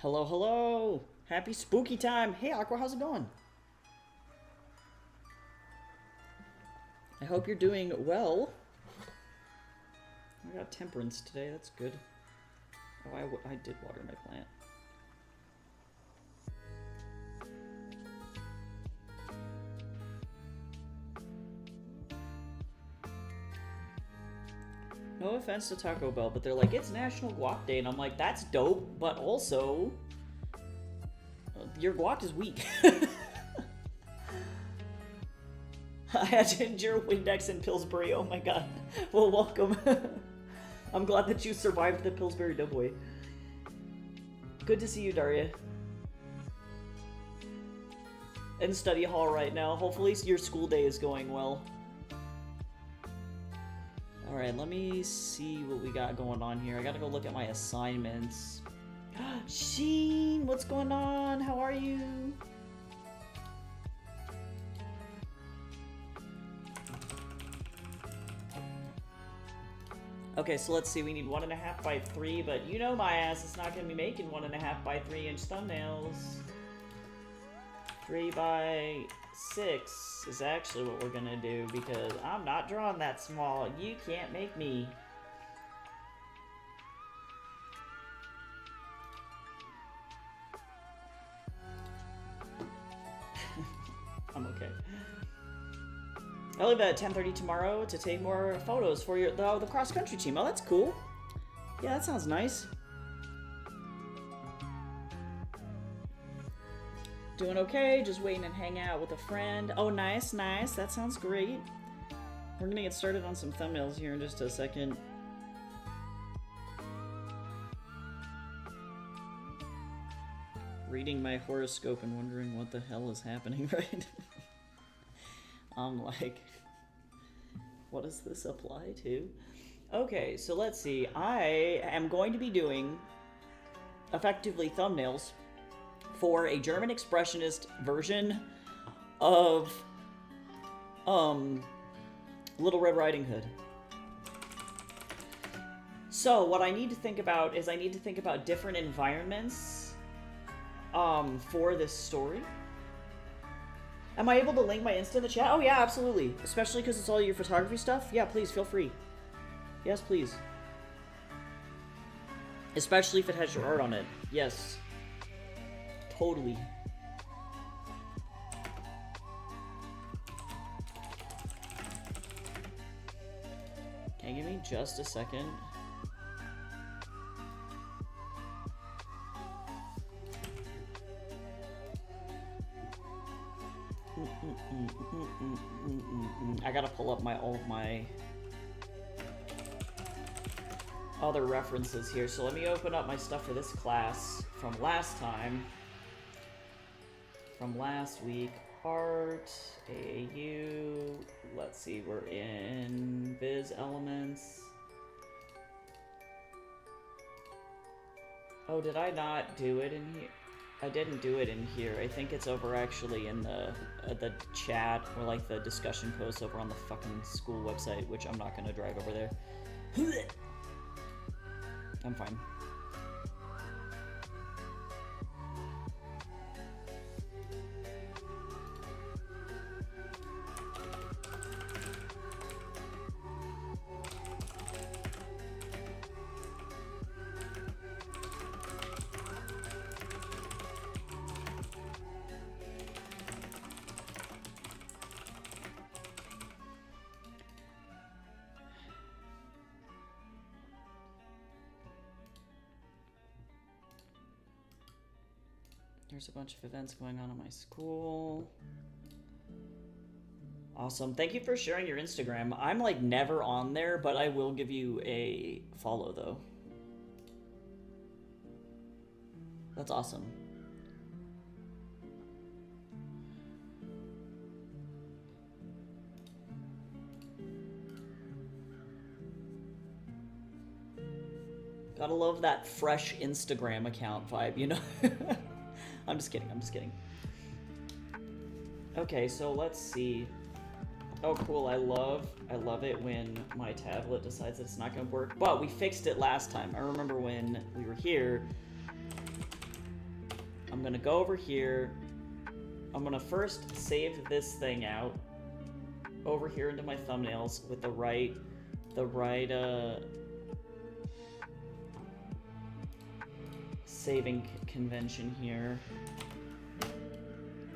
Hello, hello! Happy spooky time! Hey, Aqua, how's it going? I hope you're doing well. I got temperance today, that's good. Oh, I did water my plant. No offense to Taco Bell, but they're like, it's National Guac Day, and I'm like, that's dope, but also, your guac is weak. I had ginger, Windex, and Pillsbury, oh my god. Well, welcome. I'm glad that you survived the Pillsbury Doughboy. Good to see you, Daria. In study hall right now. Hopefully your school day is going well. Alright, let me see what we got going on here. I gotta go look at my assignments. Sheen, what's going on? How are you? Okay, so let's see. We need 1.5 by 3, but you know my ass is not gonna be making 1.5 by 3 inch thumbnails. 3 by 6 is actually what we're gonna do because I'm not drawing that small. You can't make me. I'm okay. I leave at 10:30 tomorrow to take more photos for the cross-country team. Oh, that's cool. Yeah, that sounds nice. Doing okay, just waiting and hang out with a friend. Oh, nice, nice. That sounds great. We're gonna get started on some thumbnails here in just a second. Reading my horoscope and wondering what the hell is happening right I'm like, what does this apply to? Okay, so let's see. I am going to be doing effectively thumbnails for a German expressionist version of Little Red Riding Hood. So what I need to think about is I need to think about different environments for this story. Am I able to link my Insta in the chat? Oh yeah, absolutely. Especially because it's all your photography stuff. Yeah, please, feel free. Yes, please. Especially if it has your art on it. Yes. Totally. Can you give me just a second? I gotta pull up all of my other references here. So let me open up my stuff for this class from last time. From last week. Art, AAU, let's see, we're in Viz Elements. Oh, did I not do it in here? I didn't do it in here. I think it's over actually in the chat or like the discussion posts over on the fucking school website, which I'm not gonna drag over there. I'm fine. There's a bunch of events going on in my school. Awesome. Thank you for sharing your Instagram. I'm like never on there, but I will give you a follow though. That's awesome. Gotta love that fresh Instagram account vibe, you know? I'm just kidding, I'm just kidding. Okay, so let's see. Oh, cool, I love it when my tablet decides that it's not gonna work. But we fixed it last time. I remember when we were here, I'm gonna go over here. I'm gonna first save this thing out over here into my thumbnails with the right saving convention here.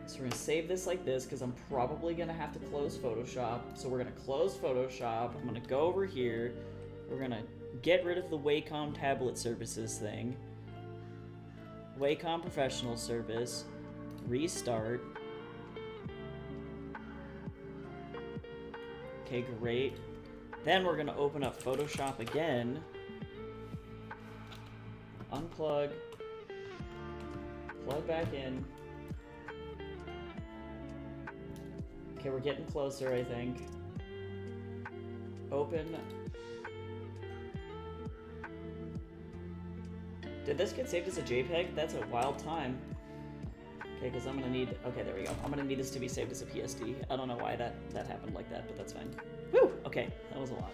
So we're gonna save this like this because I'm probably gonna have to close Photoshop. So we're gonna close Photoshop. I'm gonna go over here. We're gonna get rid of the Wacom tablet services thing. Wacom professional service. Restart. Okay, great. Then we're gonna open up Photoshop again. Unplug. Plug back in. Okay, we're getting closer, I think. Open. Did this get saved as a JPEG? That's a wild time. Okay, because I'm gonna need... Okay, there we go. I'm gonna need this to be saved as a PSD. I don't know why that happened like that, but that's fine. Woo! Okay, that was a lot.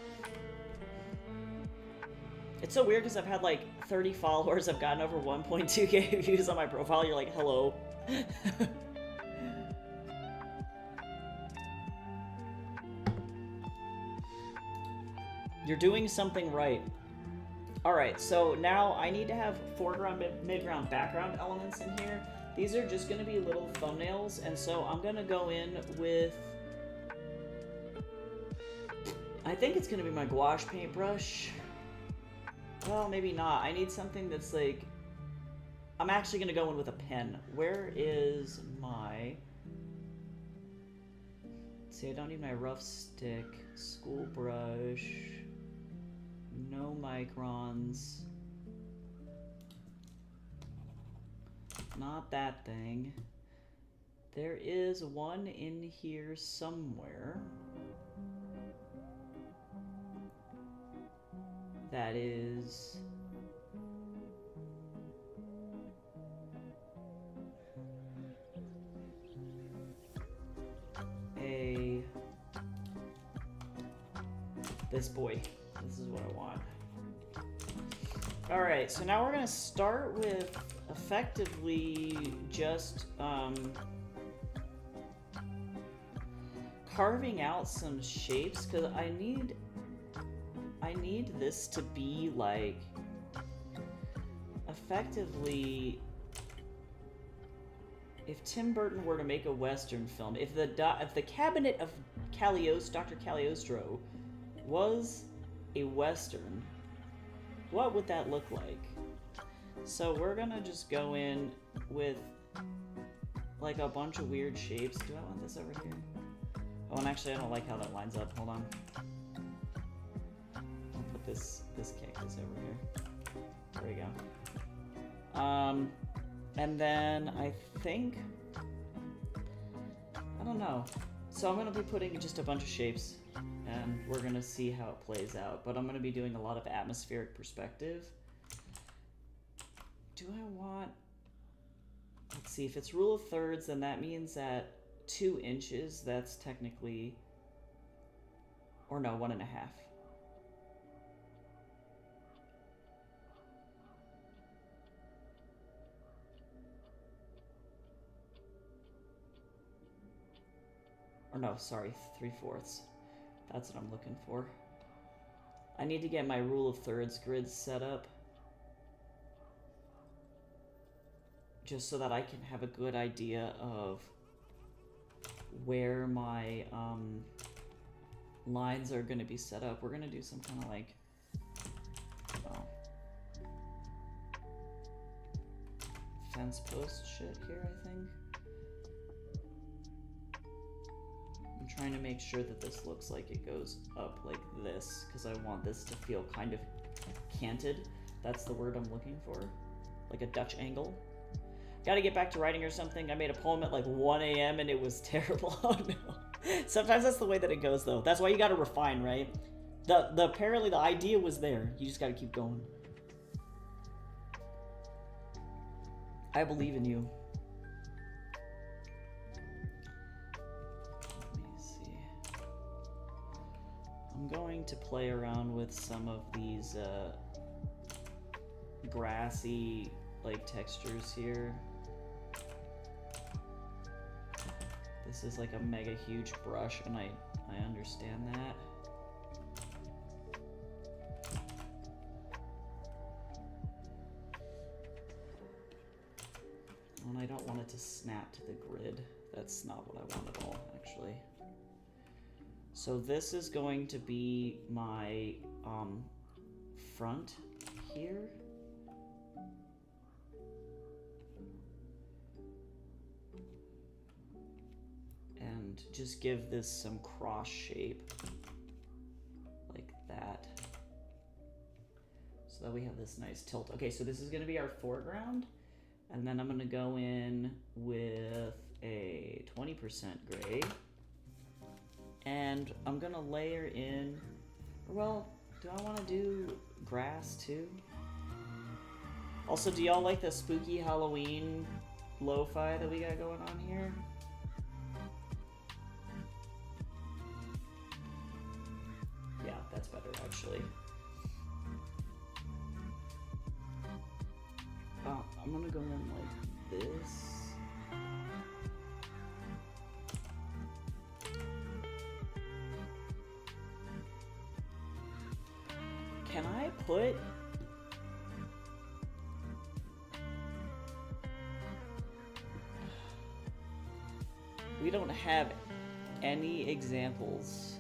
It's so weird because I've had like 30 followers. I've gotten over 1.2k views on my profile. You're like, hello. You're doing something right. Alright, so now I need to have foreground, midground, background elements in here. These are just going to be little thumbnails, and so I'm going to go in with... I think it's going to be my gouache paintbrush. Well, maybe not. I need something that's like... I'm actually going to go in with a pen. Where is my... Let's see, I don't need my rough stick. School brush. No microns. Not that thing. There is one in here somewhere. That is... This boy. This is what I want. Alright, so now we're going to start with effectively just carving out some shapes, because I need this to be like effectively, if Tim Burton were to make a Western film, if the Cabinet of Dr. Cagliostro was a Western, what would that look like? So we're gonna just go in with like a bunch of weird shapes. Do I want this over here? Oh, and actually I don't like how that lines up. Hold on. I'll put this cactus over here. There we go. And then I think, I don't know. So I'm gonna be putting just a bunch of shapes, and we're gonna see how it plays out. But I'm gonna be doing a lot of atmospheric perspective. Do I want... Let's see, if it's rule of thirds, then that means at 2 inches, that's technically... Or no, 1.5. Or no, sorry, 3/4. That's what I'm looking for. I need to get my rule of thirds grid set up, just so that I can have a good idea of where my lines are going to be set up. We're going to do some kind of like, fence post shit here, I think. I'm trying to make sure that this looks like it goes up like this, because I want this to feel kind of canted. That's the word I'm looking for. Like a Dutch angle. Gotta get back to writing or something. I made a poem at like 1 a.m. and it was terrible. Oh no. Sometimes that's the way that it goes though. That's why you gotta refine, right? Apparently the idea was there. You just gotta keep going. I believe in you. I'm going to play around with some of these grassy like textures here. This is like a mega huge brush, and I understand that. And I don't want it to snap to the grid. That's not what I want at all, actually. So this is going to be my front here. And just give this some cross shape like that. So that we have this nice tilt. Okay, so this is gonna be our foreground. And then I'm gonna go in with a 20% gray. And I'm gonna layer in, well, do I wanna do grass too? Also, do y'all like the spooky Halloween lo-fi that we got going on here? Yeah, that's better actually. I'm gonna go in like this. Can I put... We don't have any examples.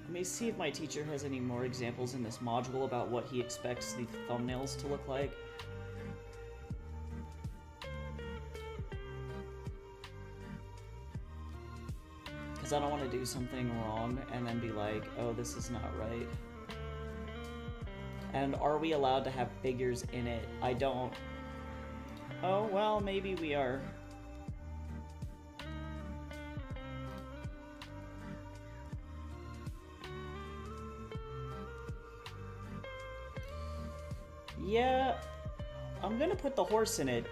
Let me see if my teacher has any more examples in this module about what he expects the thumbnails to look like. Because I don't want to do something wrong and then be like, oh, this is not right. And are we allowed to have figures in it? I don't. Oh, well, maybe we are. Yeah, I'm gonna put the horse in it.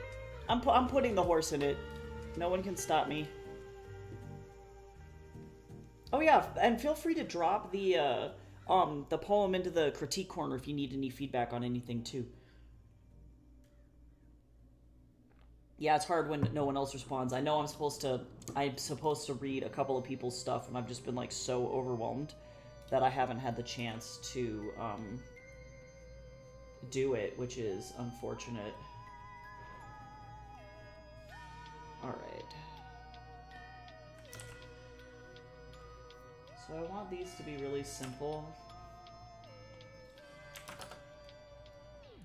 I'm putting the horse in it. No one can stop me. Oh yeah, and feel free to drop the poem into the critique corner if you need any feedback on anything too. Yeah, it's hard when no one else responds. I know I'm supposed to read a couple of people's stuff, and I've just been like so overwhelmed that I haven't had the chance to do it, which is unfortunate. Alright. So I want these to be really simple.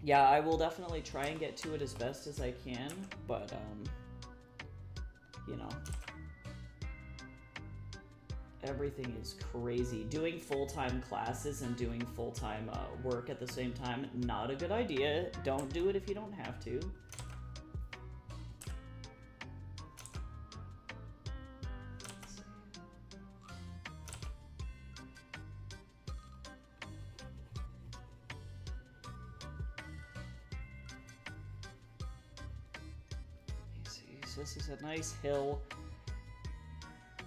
Yeah, I will definitely try and get to it as best as I can, but, you know. Everything is crazy. Doing full-time classes and doing full-time work at the same time, not a good idea. Don't do it if you don't have to. So this is a nice hill.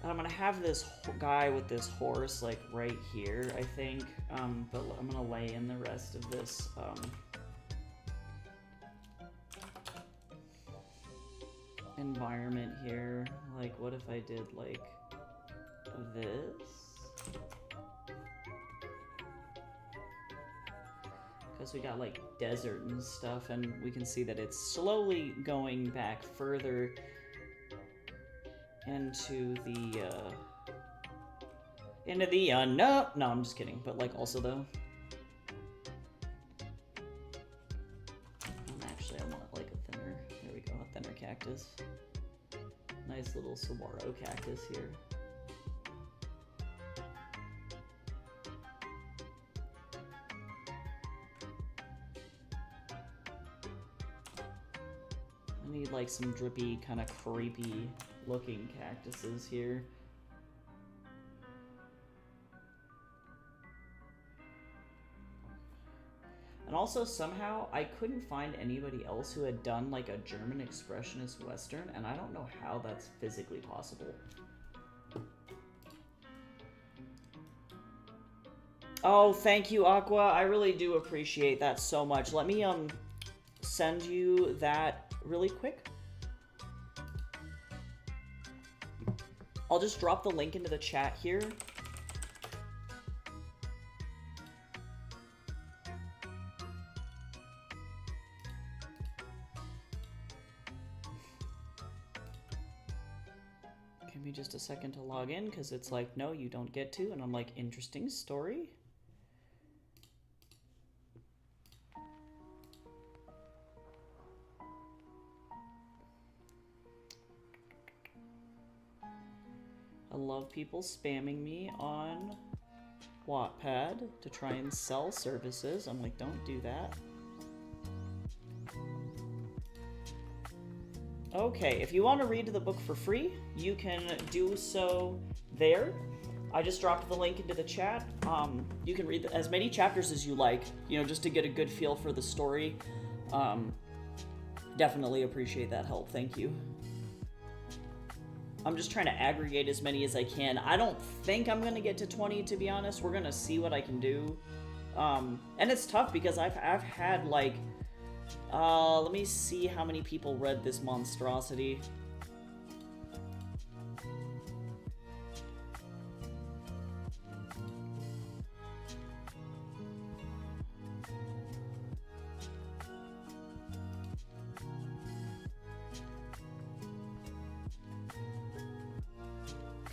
And I'm gonna have this guy with this horse like right here, I think. But I'm gonna lay in the rest of this environment here. Like, what if I did like this? Because we got like desert and stuff, and we can see that it's slowly going back further into the no, I'm just kidding. But like also though, actually I want like a thinner. There we go, a thinner cactus. Nice little saguaro cactus here. I need like some drippy, kind of creepy looking cactuses here. And also somehow I couldn't find anybody else who had done like a German expressionist Western, and I don't know how that's physically possible. Oh, thank you, Aqua. I really do appreciate that so much. Let me send you that really quick. I'll just drop the link into the chat here. Give me just a second to log in because it's like, no, you don't get to. And I'm like, interesting story. I love people spamming me on Wattpad to try and sell services. I'm like, don't do that. Okay, if you want to read the book for free, you can do so there. I just dropped the link into the chat. You can read as many chapters as you like, you know, just to get a good feel for the story. Definitely appreciate that help. Thank you. I'm just trying to aggregate as many as I can. I don't think I'm going to get to 20, to be honest. We're going to see what I can do. And it's tough because I've had, like... let me see how many people read this monstrosity.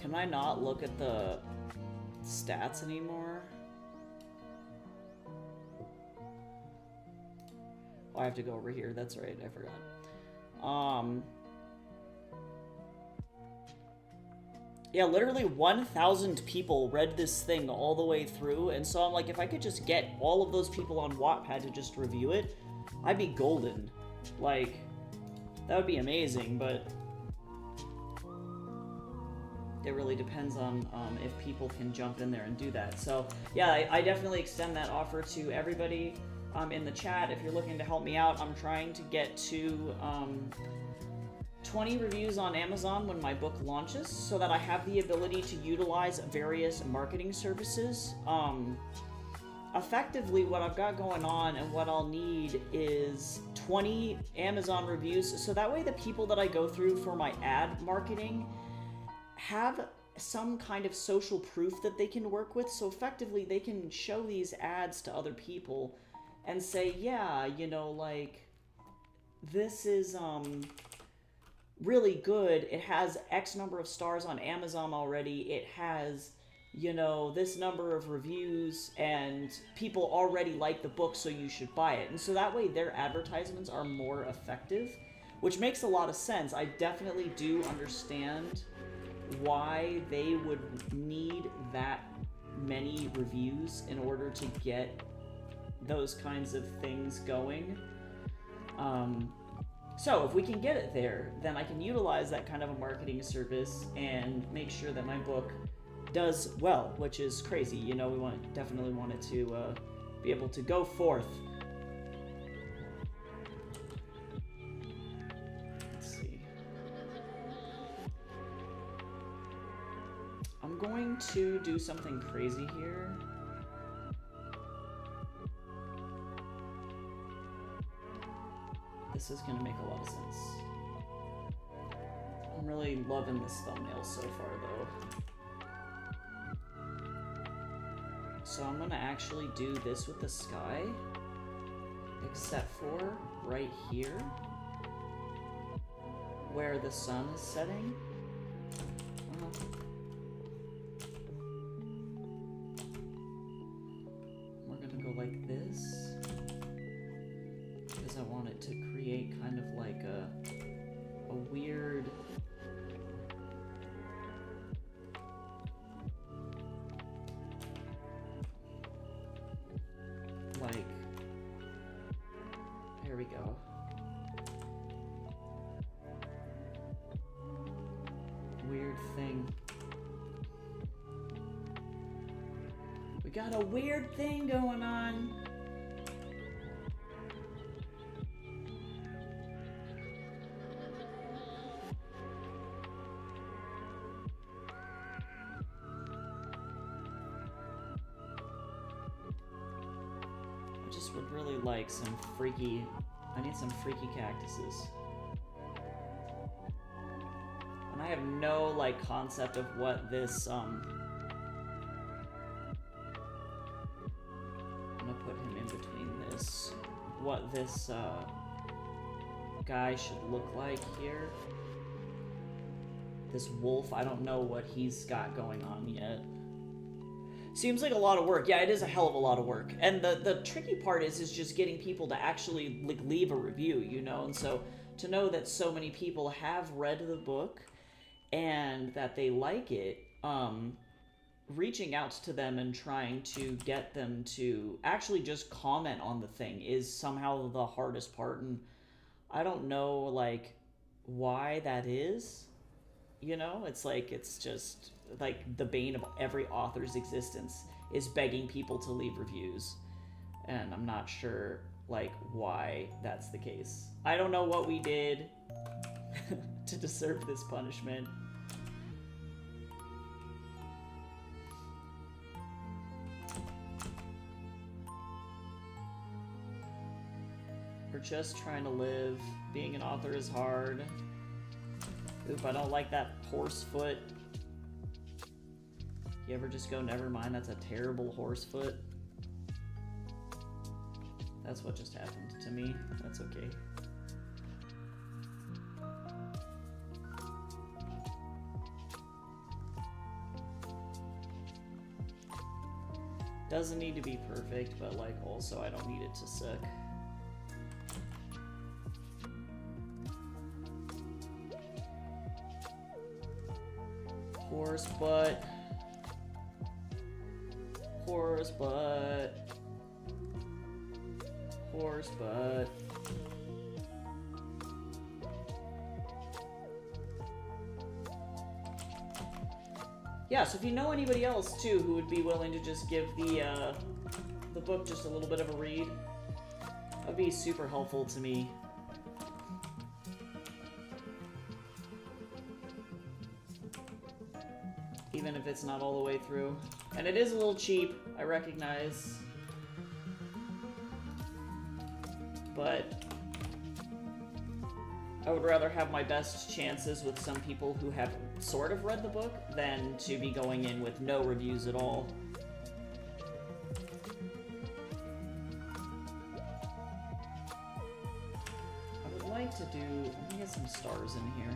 Can I not look at the stats anymore? Oh, I have to go over here. That's right, I forgot. Yeah, literally 1,000 people read this thing all the way through, and so I'm like, if I could just get all of those people on Wattpad to just review it, I'd be golden. Like, that would be amazing, but it really depends on if people can jump in there and do that. So, yeah, I definitely extend that offer to everybody in the chat. If you're looking to help me out, I'm trying to get to 20 reviews on Amazon when my book launches so that I have the ability to utilize various marketing services. Effectively, what I've got going on and what I'll need is 20 Amazon reviews, so that way the people that I go through for my ad marketing have some kind of social proof that they can work with, so effectively they can show these ads to other people and say, yeah, you know, like, this is really good. It has X number of stars on Amazon already. It has, you know, this number of reviews, and people already like the book, so you should buy it. And so that way their advertisements are more effective, which makes a lot of sense. I definitely do understand why they would need that many reviews in order to get those kinds of things going. So if we can get it there, then I can utilize that kind of a marketing service and make sure that my book does well, which is crazy. You know, we definitely want it to be able to go forth. Let's see. I'm going to do something crazy here. This is going to make a lot of sense. I'm really loving this thumbnail so far, though. So I'm going to actually do this with the sky, except for right here, where the sun is setting. We're going to go like this. I want it to create kind of like a weird like, there we go. Weird thing. We got a weird thing going on. just would really like some freaky... I need some freaky cactuses. And I have no, like, concept of what this, I'm gonna put him in between this. What this, guy should look like here. This wolf, I don't know what he's got going on yet. Seems like a lot of work. Yeah, it is a hell of a lot of work. And the tricky part is just getting people to actually, like, leave a review, you know? And so to know that so many people have read the book and that they like it, reaching out to them and trying to get them to actually just comment on the thing is somehow the hardest part. And I don't know, like, why that is. You know, it's like, it's just like the bane of every author's existence is begging people to leave reviews. And I'm not sure, like, why that's the case. I don't know what we did to deserve this punishment. We're just trying to live. Being an author is hard. Oop, I don't like that horse foot. You ever just go, never mind, that's a terrible horse foot? That's what just happened to me. That's okay. Doesn't need to be perfect, but, like, also I don't need it to suck. Horse butt. Horse butt. Horse butt. Yeah, so if you know anybody else too who would be willing to just give the book just a little bit of a read, that'd be super helpful to me. Even if it's not all the way through. And it is a little cheap, I recognize. But I would rather have my best chances with some people who have sort of read the book than to be going in with no reviews at all. I would like to do... Let me get some stars in here.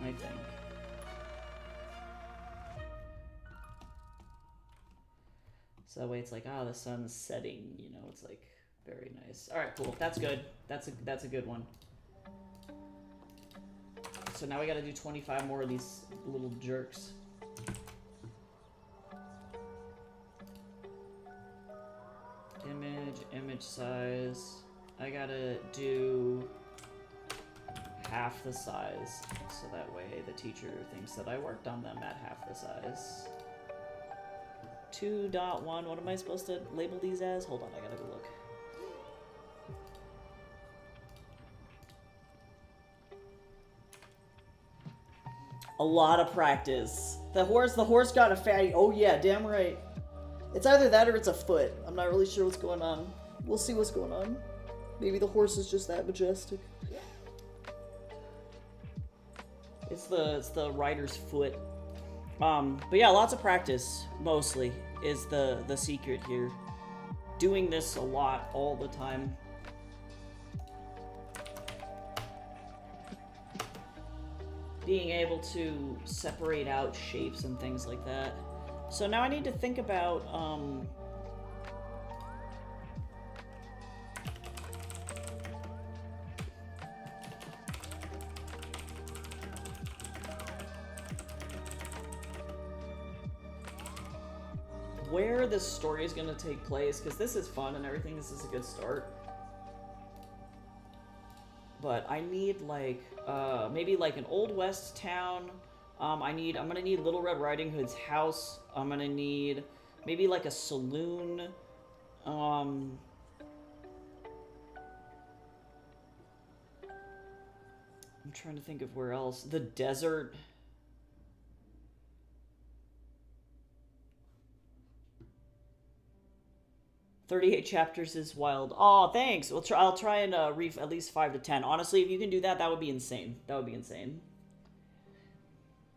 I think. So that way it's like, ah, the sun's setting, you know, it's like very nice. Alright, cool. That's good. That's a good one. So now we gotta do 25 more of these little jerks. Image size. I gotta do half the size, so that way the teacher thinks that I worked on them at half the size. 2.1, what am I supposed to label these as? Hold on, I gotta go look. A lot of practice. The horse got a fatty. Oh yeah, damn right. It's either that or it's a foot. I'm not really sure what's going on. We'll see what's going on. Maybe the horse is just that majestic. It's the rider's foot. But yeah, lots of practice, mostly, is the secret here. Doing this a lot, all the time. Being able to separate out shapes and things like that. So now I need to think about, where this story is going to take place, because this is fun and everything. This is a good start. But I need, like, maybe like an Old West town. I'm gonna need Little Red Riding Hood's house. I'm gonna need maybe like a saloon. I'm trying to think of where else. The desert. 38 chapters is wild. Oh, thanks. I'll try and read at least 5 to 10. Honestly, if you can do that, that would be insane. That would be insane.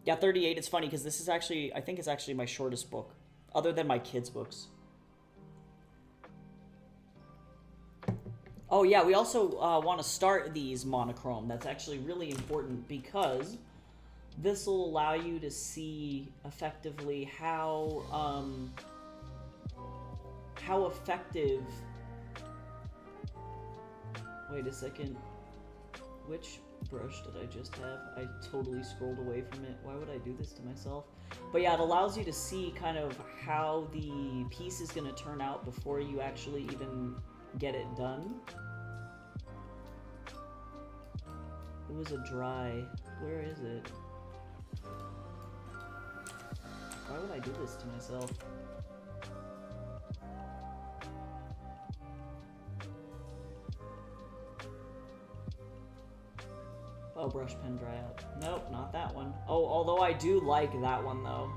Yeah, 38 is funny because this is actually, I think it's actually my shortest book, other than my kids' books. Oh yeah, we also want to start these monochrome. That's actually really important because this will allow you to see effectively how effective... Wait a second. Which brush did I just have? I totally scrolled away from it. Why would I do this to myself? But yeah, it allows you to see kind of how the piece is going to turn out before you actually even get it done. It was a dry. Where is it? Why would I do this to myself? Oh, brush pen dry out. Nope, not that one. Oh, although I do like that one though.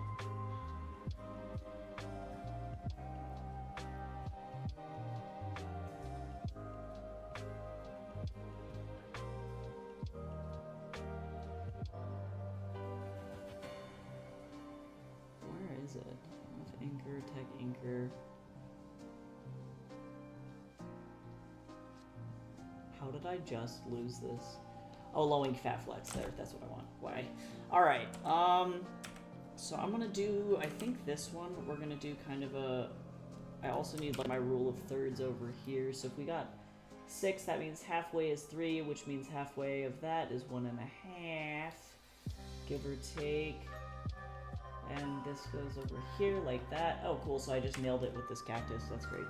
Where is it? Inker, Tech Inker. How did I just lose this? Oh, low ink fat flex there. That's what I want. Why? All right. So I'm gonna do. I think this one we're gonna do kind of a. I also need like my rule of thirds over here. So if we got 6, that means halfway is 3, which means halfway of that is 1.5, give or take. And this goes over here like that. Oh, cool. So I just nailed it with this cactus. That's great.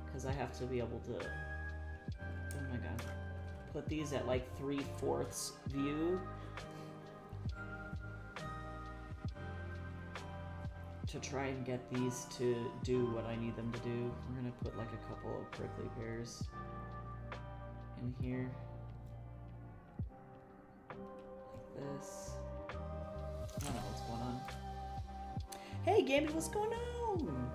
Because I have to be able to. Oh my god. Put these at like 3/4 view to try and get these to do what I need them to do. We're gonna put like a couple of prickly pears in here like this. I don't know what's going on. Hey Gammy, what's going on?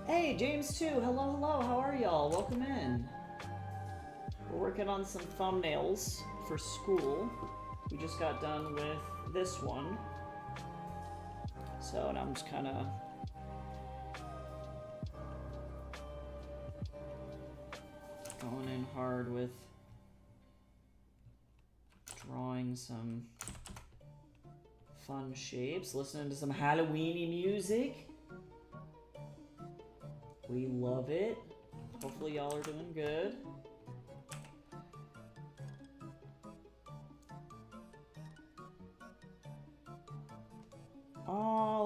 Hey James too, hello, how are y'all? Welcome in. We're working on some thumbnails for school. We just got done with this one. So now I'm just kind of going in hard with drawing some fun shapes, listening to some Halloweeny music. We love it. Hopefully y'all are doing good.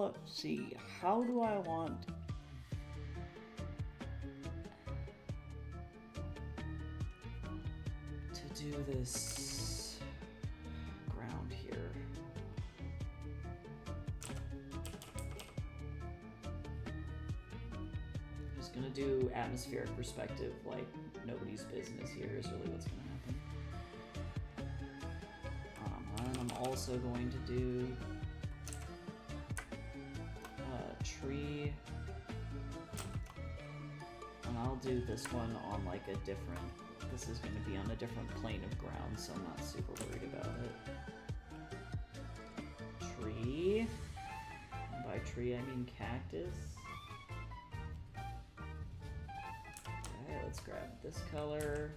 Let's see. How do I want to do this ground here? I'm just gonna do atmospheric perspective, like nobody's business here is really what's gonna happen. And I'm also going to do tree, and I'll do this one on like a different, this is going to be on a different plane of ground, so I'm not super worried about it. Tree, and by tree I mean cactus. Okay, let's grab this color.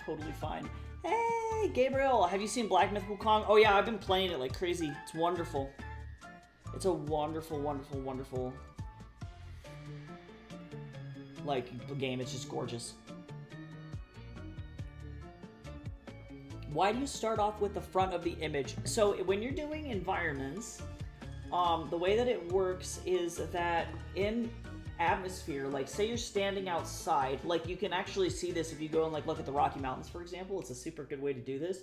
Totally fine. Hey, Gabriel, have you seen Black Myth Wukong? Oh yeah, I've been playing it like crazy. It's wonderful. It's a wonderful, wonderful, wonderful like game. It's just gorgeous. Why do you start off with the front of the image? So when you're doing environments, the way that it works is that in atmosphere, like say you're standing outside, like you can actually see this if you go and like look at the Rocky Mountains, for example. It's a super good way to do this.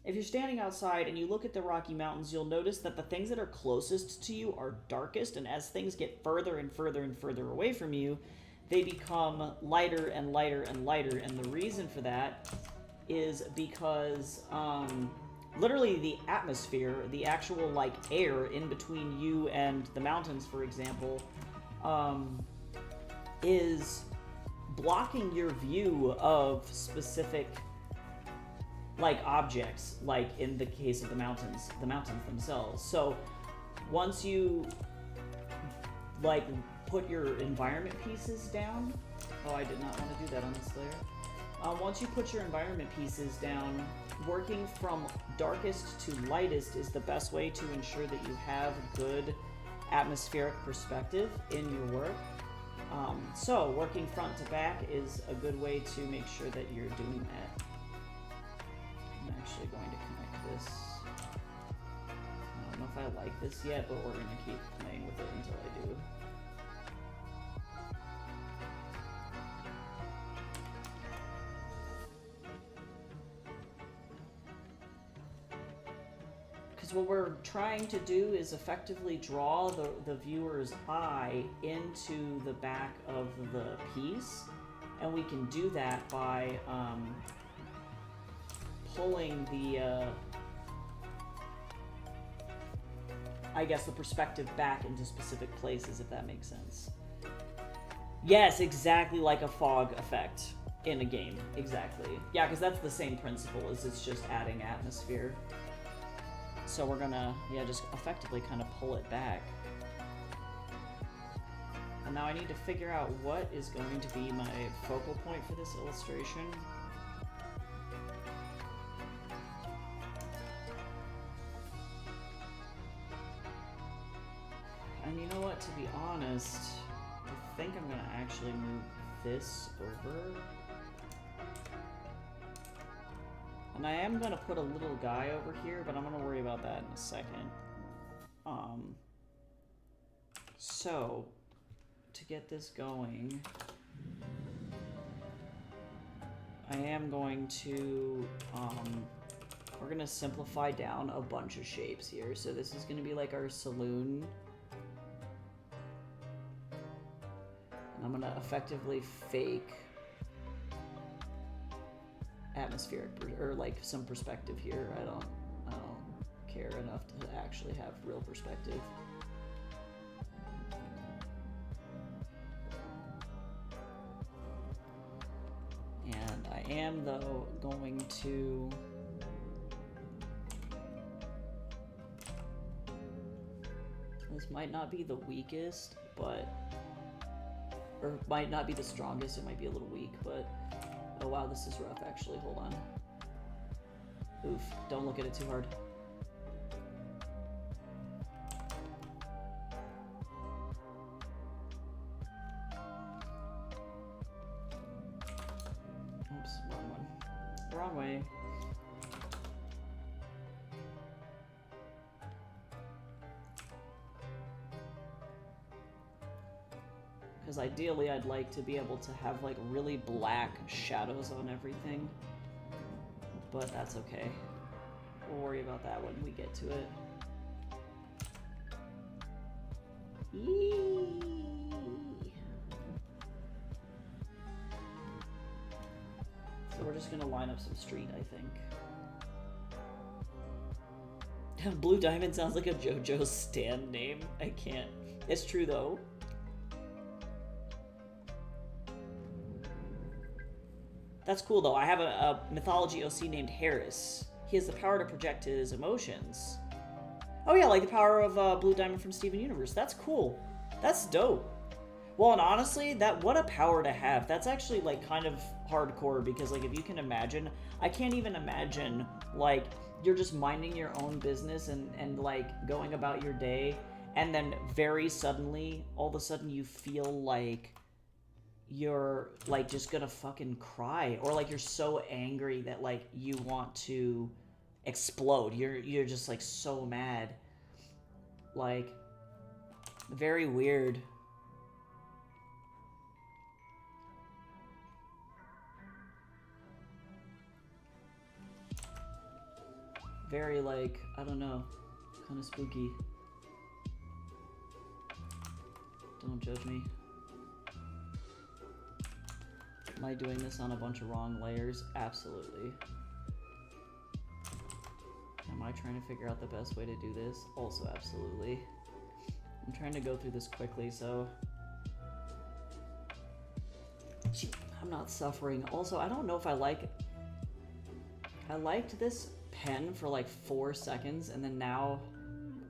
If you're standing outside and you look at the Rocky Mountains, you'll notice that the things that are closest to you are darkest, and as things get further and further and further away from you, they become lighter and lighter and lighter. And the reason for that is because literally the atmosphere, the actual like air in between you and the mountains, for example, is blocking your view of specific like objects, like in the case of the mountains themselves. So once you like put your environment pieces down, oh, I did not want to do that on this layer. Once you put your environment pieces down, working from darkest to lightest is the best way to ensure that you have good atmospheric perspective in your work. So working front to back is a good way to make sure that you're doing that. I'm actually going to connect this. I don't know if I like this yet, but we're going to keep playing with it until I do. Because what we're trying to do is effectively draw the viewer's eye into the back of the piece, and we can do that by pulling the, I guess, the perspective back into specific places, if that makes sense. Yes, exactly like a fog effect in a game. Exactly. Yeah, because that's the same principle, is it's just adding atmosphere. So we're gonna, yeah, just effectively kind of pull it back. And now I need to figure out what is going to be my focal point for this illustration. And you know what, to be honest, I think I'm gonna actually move this over. And I am gonna put a little guy over here, but I'm gonna worry about that in a second. So, to get this going, I am going to, we're gonna simplify down a bunch of shapes here. So this is gonna be like our saloon. And I'm gonna effectively fake atmospheric, or like some perspective here. I don't care enough to actually have real perspective. And I am, though, going to this might not be the weakest, but or might not be the strongest, it might be a little weak, but oh wow, this is rough actually, hold on. Oof, don't look at it too hard. Oops, wrong one. Wrong way. Because ideally I'd like to be able to have like really black shadows on everything, but that's okay. We'll worry about that when we get to it. Eee. So we're just gonna line up some street, I think. Blue Diamond sounds like a JoJo stand name. I can't. It's true though. That's cool, though. I have a mythology OC named Harris. He has the power to project his emotions. Oh yeah, like the power of Blue Diamond from Steven Universe. That's cool. That's dope. Well, and honestly, what a power to have. That's actually, like, kind of hardcore, because, like, if you can imagine, I can't even imagine, like, you're just minding your own business and like, going about your day, and then very suddenly, all of a sudden, you feel like you're like just gonna fucking cry, or like you're so angry that like you want to explode. You're just like so mad. Like, very weird. very like, I don't know, kind of spooky. Don't judge me. Am I doing this on a bunch of wrong layers? Absolutely. Am I trying to figure out the best way to do this? Also absolutely. I'm trying to go through this quickly, so I'm not suffering. Also, I don't know if I liked this pen for like 4 seconds, and then now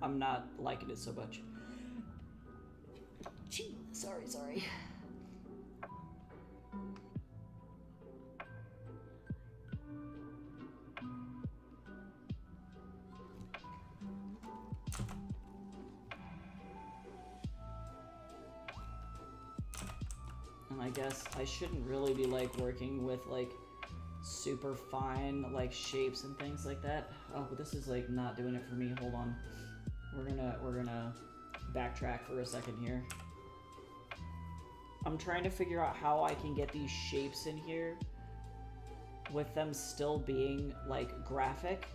I'm not liking it so much. Sorry. And I guess I shouldn't really be like working with like super fine like shapes and things like that. Oh, but this is like not doing it for me. Hold on. We're gonna backtrack for a second here. I'm trying to figure out how I can get these shapes in here with them still being like graphic.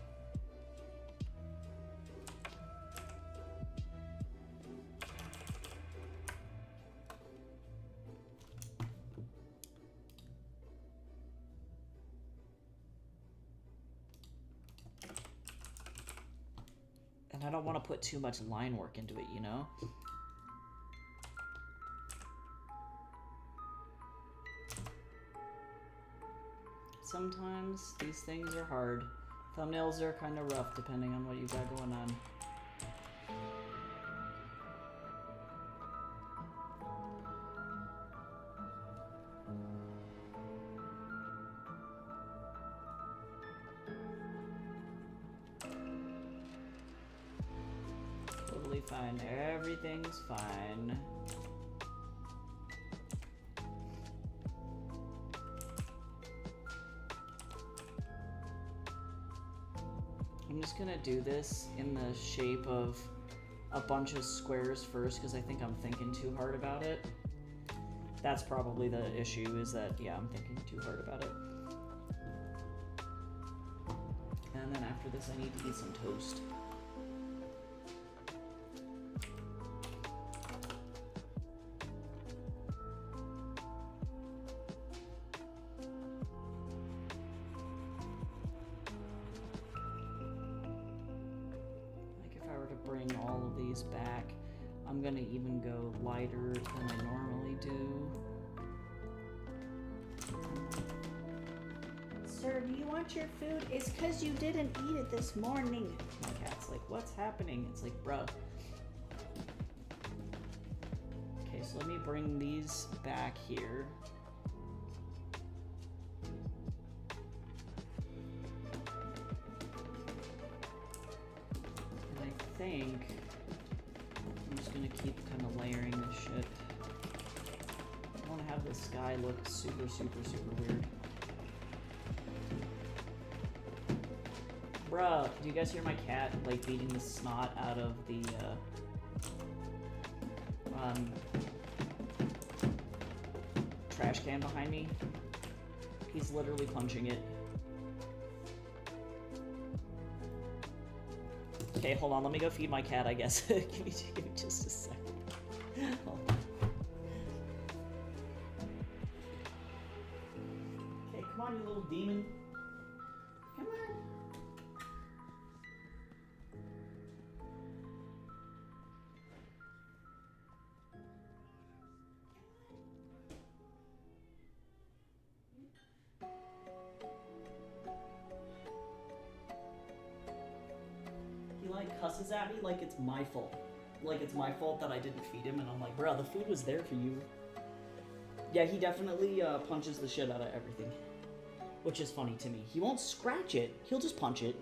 And I don't want to put too much line work into it, you know? Sometimes these things are hard. Thumbnails are kind of rough depending on what you got going on. Totally fine. Everything's fine. I'm just gonna do this in the shape of a bunch of squares first because I think I'm thinking too hard about it. That's probably the issue, is that, yeah, I'm thinking too hard about it. And then after this, I need to eat some toast. Back. I'm gonna even go lighter than I normally do. Sir, do you want your food? It's because you didn't eat it this morning. My cat's like, what's happening? It's like, bruh. Okay, so let me bring these back here. And I think I'm just gonna keep kind of layering this shit. I don't want to have the sky look super weird. Bruh, do you guys hear my cat like beating the snot out of the trash can behind me? He's literally punching it. Okay, hold on. Let me go feed my cat, I guess. give me just a second. Hold on. Okay, come on, you little demon. Come on. He like cusses at me like it's my fault. Like it's my fault that I didn't feed him, and I'm like, bro, the food was there for you. Yeah, he definitely punches the shit out of everything. Which is funny to me. He won't scratch it, he'll just punch it.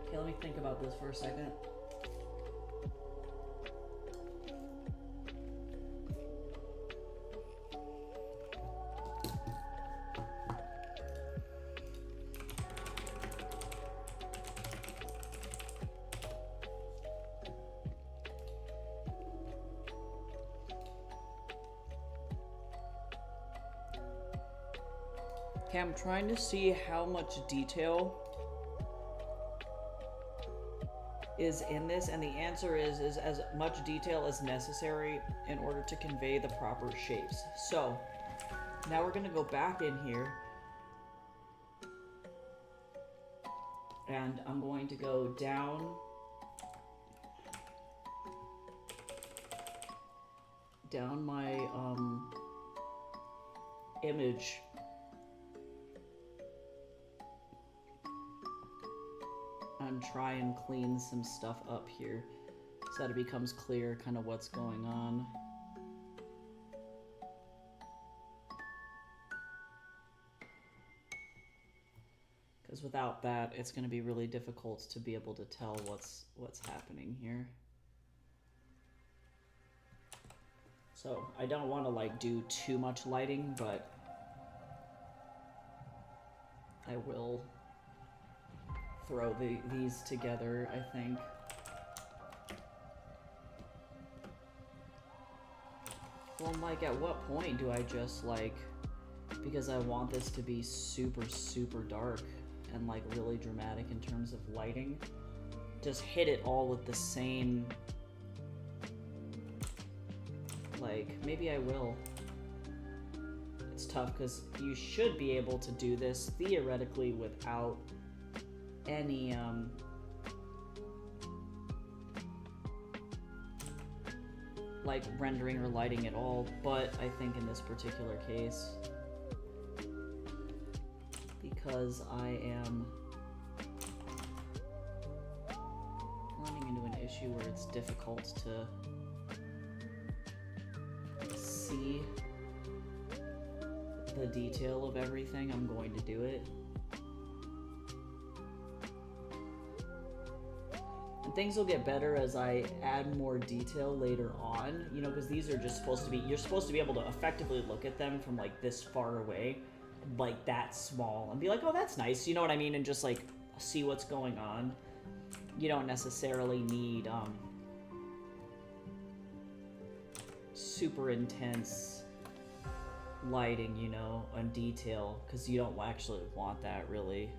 Okay, let me think about this for a second. Okay, I'm trying to see how much detail is in this, and the answer is as much detail as necessary in order to convey the proper shapes. So, now we're going to go back in here, and I'm going to go down my image and try and clean some stuff up here so that it becomes clear kind of what's going on. Because without that, it's going to be really difficult to be able to tell what's happening here. So I don't want to like do too much lighting, but I will throw these together, I think. Well, like, at what point do I just, like, because I want this to be super, super dark and, like, really dramatic in terms of lighting, just hit it all with the same, like, maybe I will. It's tough because you should be able to do this theoretically without any like rendering or lighting at all, but I think in this particular case, because I am running into an issue where it's difficult to see the detail of everything, I'm going to do it. And things will get better as I add more detail later on, you know, because these are just supposed to be, you're supposed to be able to effectively look at them from like this far away, like that small, and be like, oh, that's nice, you know what I mean, and just like see what's going on. You don't necessarily need super intense lighting, you know, and detail, because you don't actually want that, really.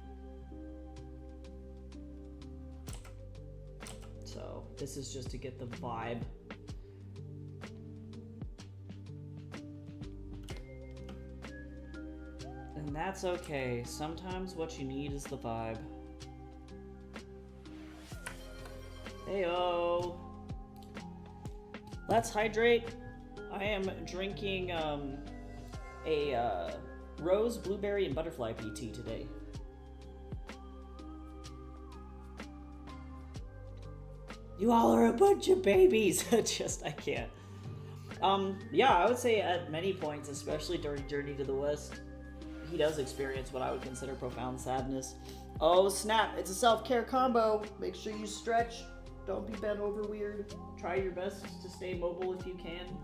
So this is just to get the vibe. And that's okay. Sometimes what you need is the vibe. Heyo! Let's hydrate. I am drinking a rose, blueberry, and butterfly pea tea today. You all are a bunch of babies. Just, I can't. Yeah, I would say at many points, especially during Journey to the West, he does experience what I would consider profound sadness. Oh, snap. It's a self-care combo. Make sure you stretch. Don't be bent over weird. Try your best to stay mobile if you can.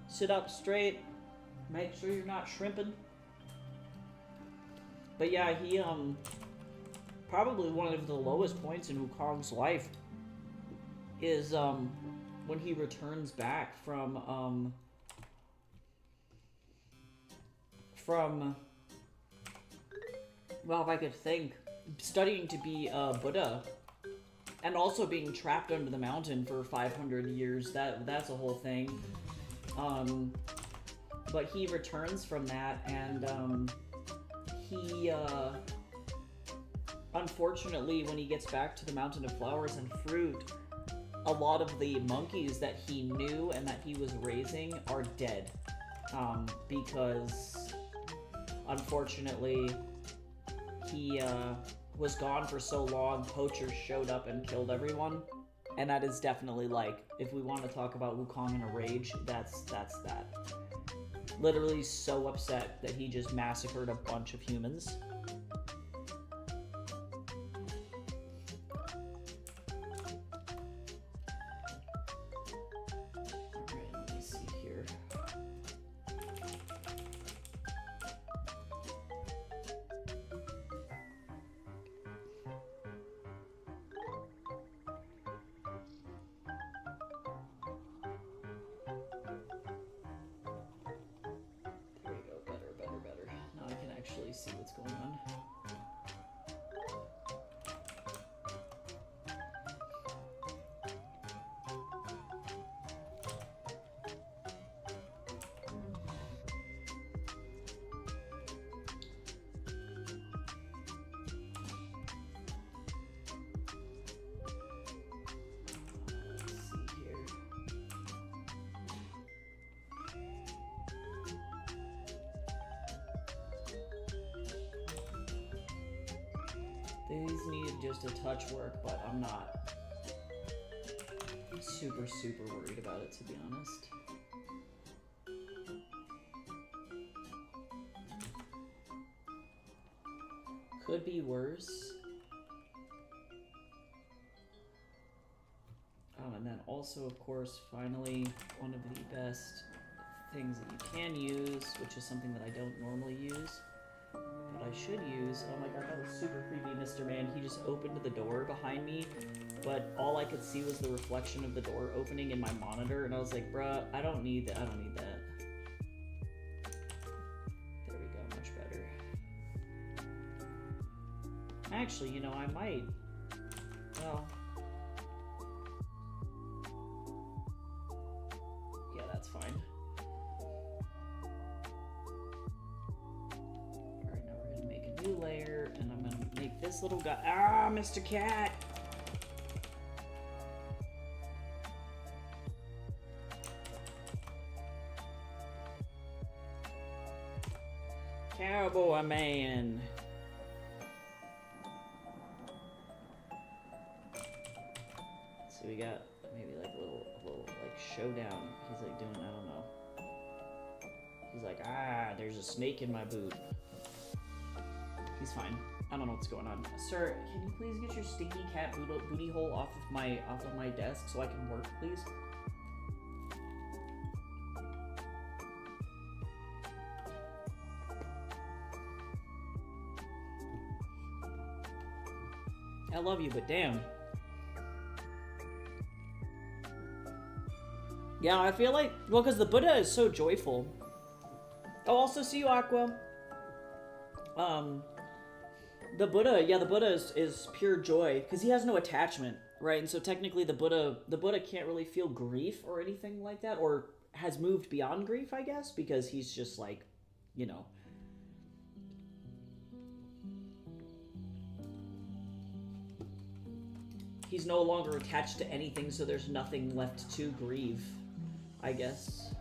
Sit up straight. Make sure you're not shrimping. But yeah, he, probably one of the lowest points in Wukong's life is, when he returns back from, well, if I could think, studying to be a Buddha, and also being trapped under the mountain for 500 years, that's a whole thing. But he returns from that, and, he, unfortunately, when he gets back to the Mountain of Flowers and Fruit, a lot of the monkeys that he knew and that he was raising are dead. Because, unfortunately, he, was gone for so long, poachers showed up and killed everyone. And that is definitely, like, if we want to talk about Wukong in a rage, that's that. Literally so upset that he just massacred a bunch of humans. Alright, let me see here. These need just a touch work, but I'm not super worried about it, to be honest. Could be worse. And then also, of course, finally, one of the best things that you can use, which is something that I don't normally use, but I should use. Oh my god, that was super creepy, Mr. Man. He just opened the door behind me, but all I could see was the reflection of the door opening in my monitor, and I was like, bruh, I don't need that. I don't need that. There we go, much better. Actually, you know, I might. Well. Yeah, that's fine. Alright, now we're gonna make a new layer, and I'm gonna make this little guy. Ah, Mr. Cat! Cowboy man! So we got maybe like a little like showdown. He's like doing, I don't know. He's like, ah, there's a snake in my boot. He's fine. I don't know what's going on. Sir, can you please get your stinky cat booty hole off of my desk so I can work, please? I love you, but damn. Yeah, I feel like, well, because the Buddha is so joyful. Oh, also see you, Aqua. The Buddha, yeah, the Buddha is pure joy, because he has no attachment, right? And so technically the Buddha can't really feel grief or anything like that, or has moved beyond grief, I guess, because he's just like, you know. He's no longer attached to anything, so there's nothing left to grieve, I guess.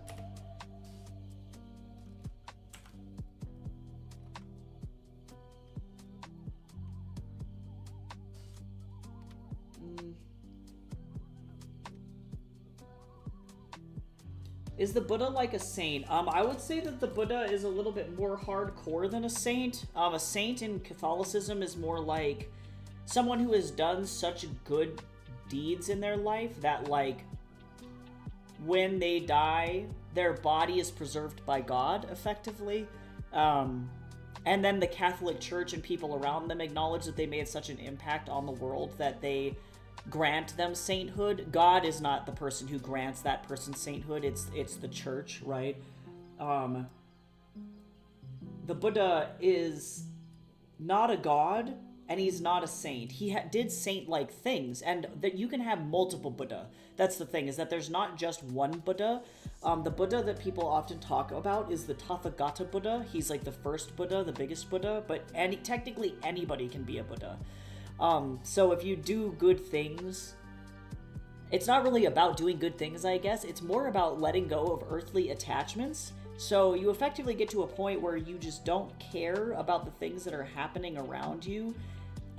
Is the Buddha like a saint? I would say that the Buddha is a little bit more hardcore than a saint. A saint in Catholicism is more like someone who has done such good deeds in their life that, like, when they die, their body is preserved by God, effectively. And then the Catholic Church and people around them acknowledge that they made such an impact on the world that they grant them sainthood. God is not the person who grants that person sainthood. It's the church, right? The Buddha is not a god, and he's not a saint. He did saint-like things, and that you can have multiple Buddha. That's the thing, is that there's not just one Buddha. The Buddha that people often talk about is the Tathagata Buddha. He's like the first Buddha, the biggest Buddha, but technically anybody can be a Buddha. So if you do good things, it's not really about doing good things, I guess. It's more about letting go of earthly attachments. So you effectively get to a point where you just don't care about the things that are happening around you.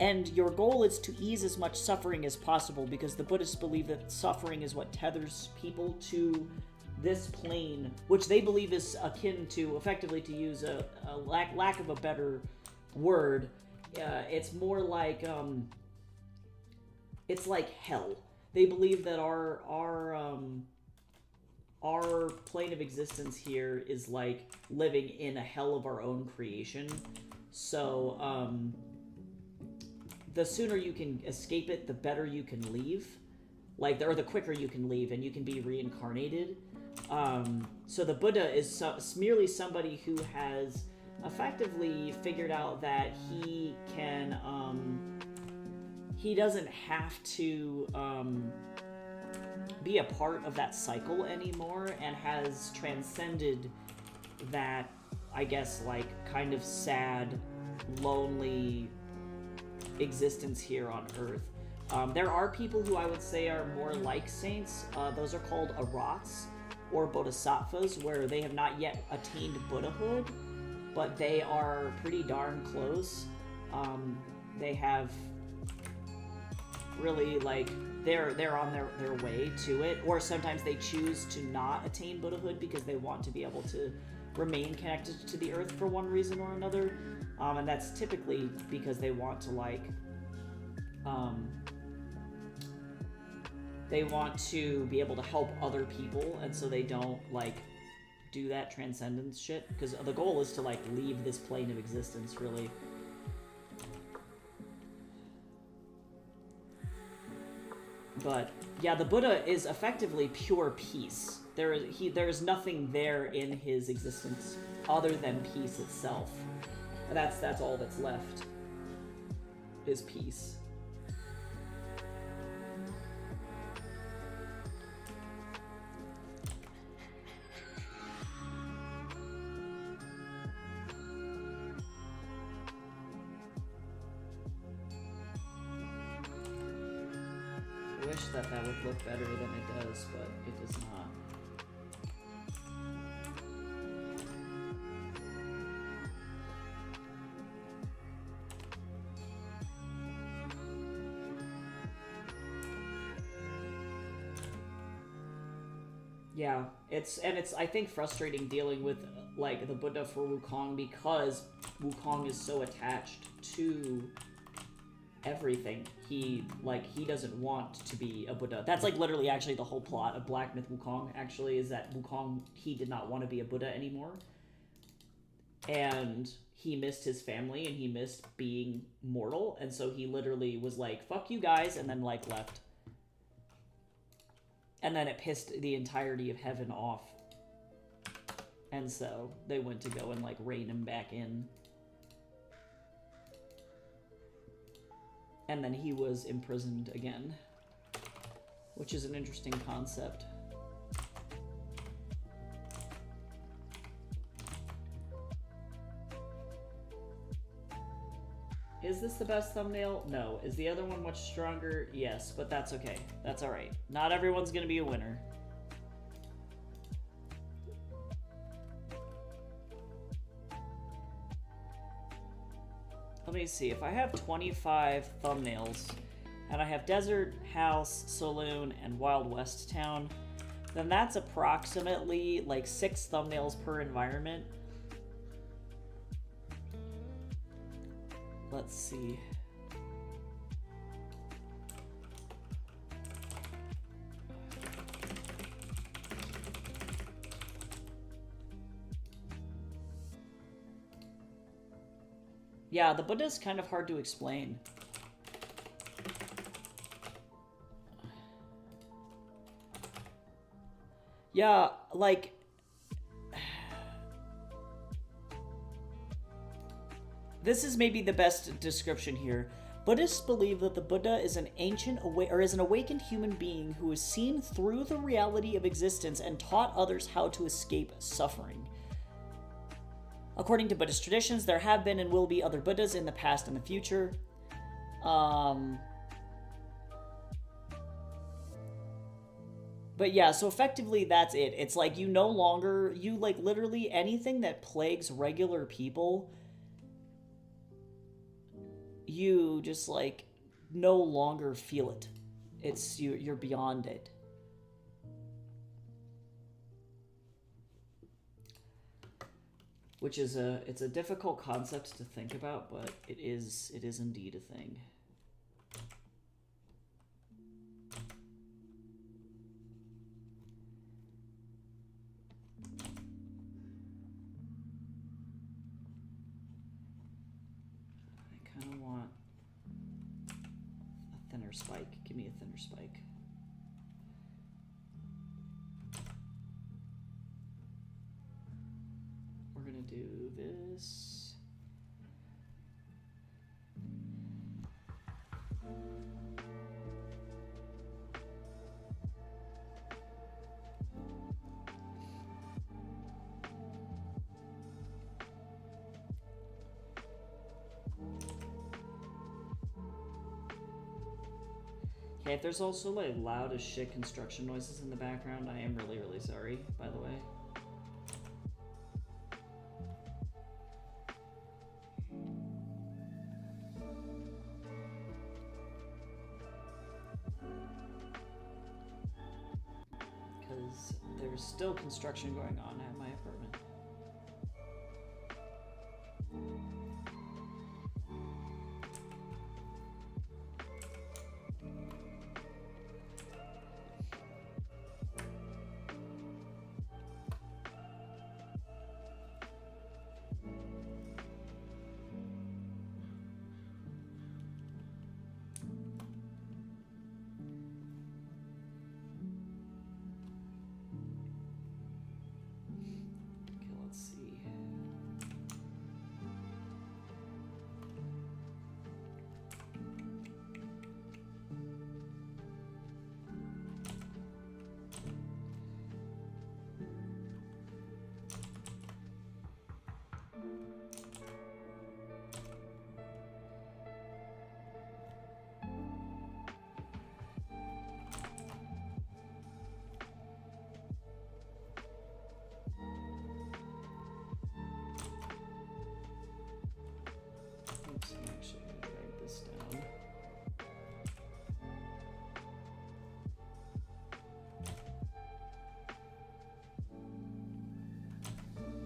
And your goal is to ease as much suffering as possible, because the Buddhists believe that suffering is what tethers people to this plane, which they believe is akin to, effectively, to use a lack of a better word, it's more like, it's like hell. They believe that our plane of existence here is like living in a hell of our own creation. So, the sooner you can escape it, the better you can leave. Or the quicker you can leave, and you can be reincarnated. So the Buddha is merely somebody who has effectively figured out that he can, he doesn't have to, be a part of that cycle anymore, and has transcended that, I guess, like, kind of sad, lonely existence here on Earth. There are people who I would say are more like saints. Those are called arhats, or bodhisattvas, where they have not yet attained Buddhahood, but they are pretty darn close. they have really, like, they're on their way to it, or sometimes they choose to not attain Buddhahood because they want to be able to remain connected to the earth for one reason or another, and that's typically because they want to, like, they want to be able to help other people, and so they don't, like, do that transcendence shit, because the goal is to, like, leave this plane of existence, really. But yeah, the Buddha is effectively pure peace. There is nothing there in his existence other than peace itself. And that's all that's left, is peace. I wish that would look better than it does, but it does not. Yeah, it's I think frustrating dealing with, like, the Buddha for Wukong, because Wukong is so attached to everything. He doesn't want to be a Buddha. That's, like, literally actually the whole plot of Black Myth Wukong, actually, is that Wukong, he did not want to be a Buddha anymore. And he missed his family, and he missed being mortal, and so he literally was like, fuck you guys, and then, like, left. And then it pissed the entirety of heaven off. And so they went to go and, like, rein him back in. And then he was imprisoned again, which is an interesting concept. Is this the best thumbnail? No. Is the other one much stronger? Yes, but that's okay. That's alright. Not everyone's gonna be a winner. Let me see. If I have 25 thumbnails, and I have Desert, House, Saloon, and Wild West Town, then that's approximately, like, 6 thumbnails per environment. Let's see. Yeah, the Buddha's kind of hard to explain. Yeah, like... This is maybe the best description here. Buddhists believe that the Buddha is an awakened human being who has seen through the reality of existence and taught others how to escape suffering. According to Buddhist traditions, there have been and will be other Buddhas in the past and the future. But yeah, so effectively that's it. It's like you like, literally anything that plagues regular people, you just, like, no longer feel it. It's, you're beyond it. Which is it's a difficult concept to think about, but it is indeed a thing. I kind of want a thinner spike. Give me a thinner spike. We're gonna do this. Okay, if there's also, like, loud as shit construction noises in the background, I am really, really sorry, by the way. there's still construction going on at my apartment.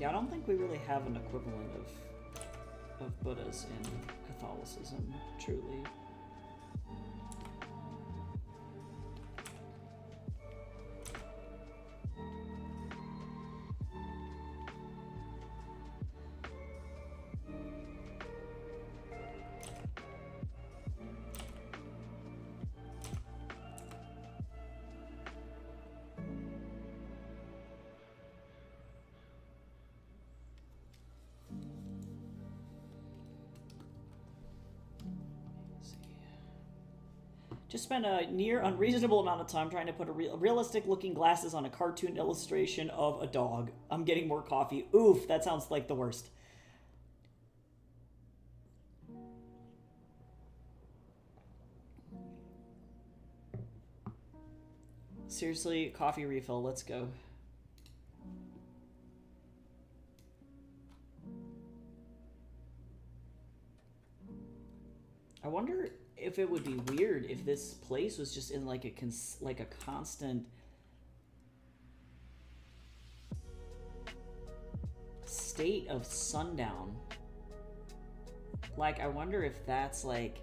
Yeah, I don't think we really have an equivalent of Buddhas in Catholicism, truly. Just spent a near unreasonable amount of time trying to put realistic looking glasses on a cartoon illustration of a dog. I'm getting more coffee. Oof, that sounds like the worst. Seriously, coffee refill, let's go. I wonder if it would be weird if this place was just in like a constant state of sundown. Like, I wonder if that's like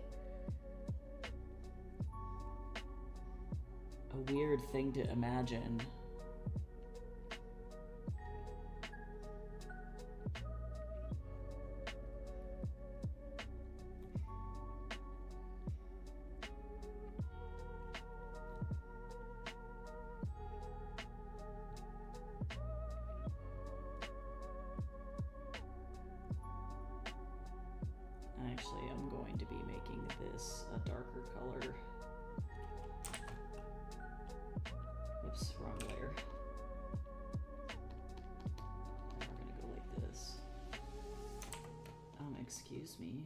a weird thing to imagine. Actually, I'm going to be making this a darker color. Oops, wrong layer. We're gonna go like this. Excuse me.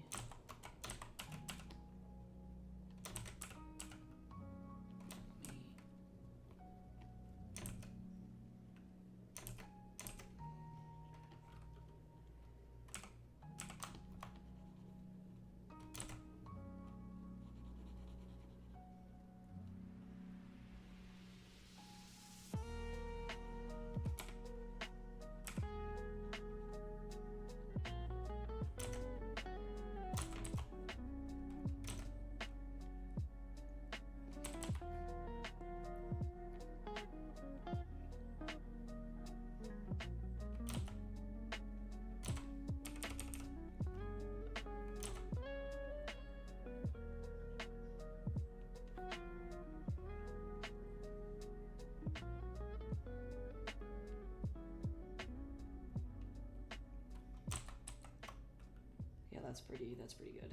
Yeah, that's pretty good.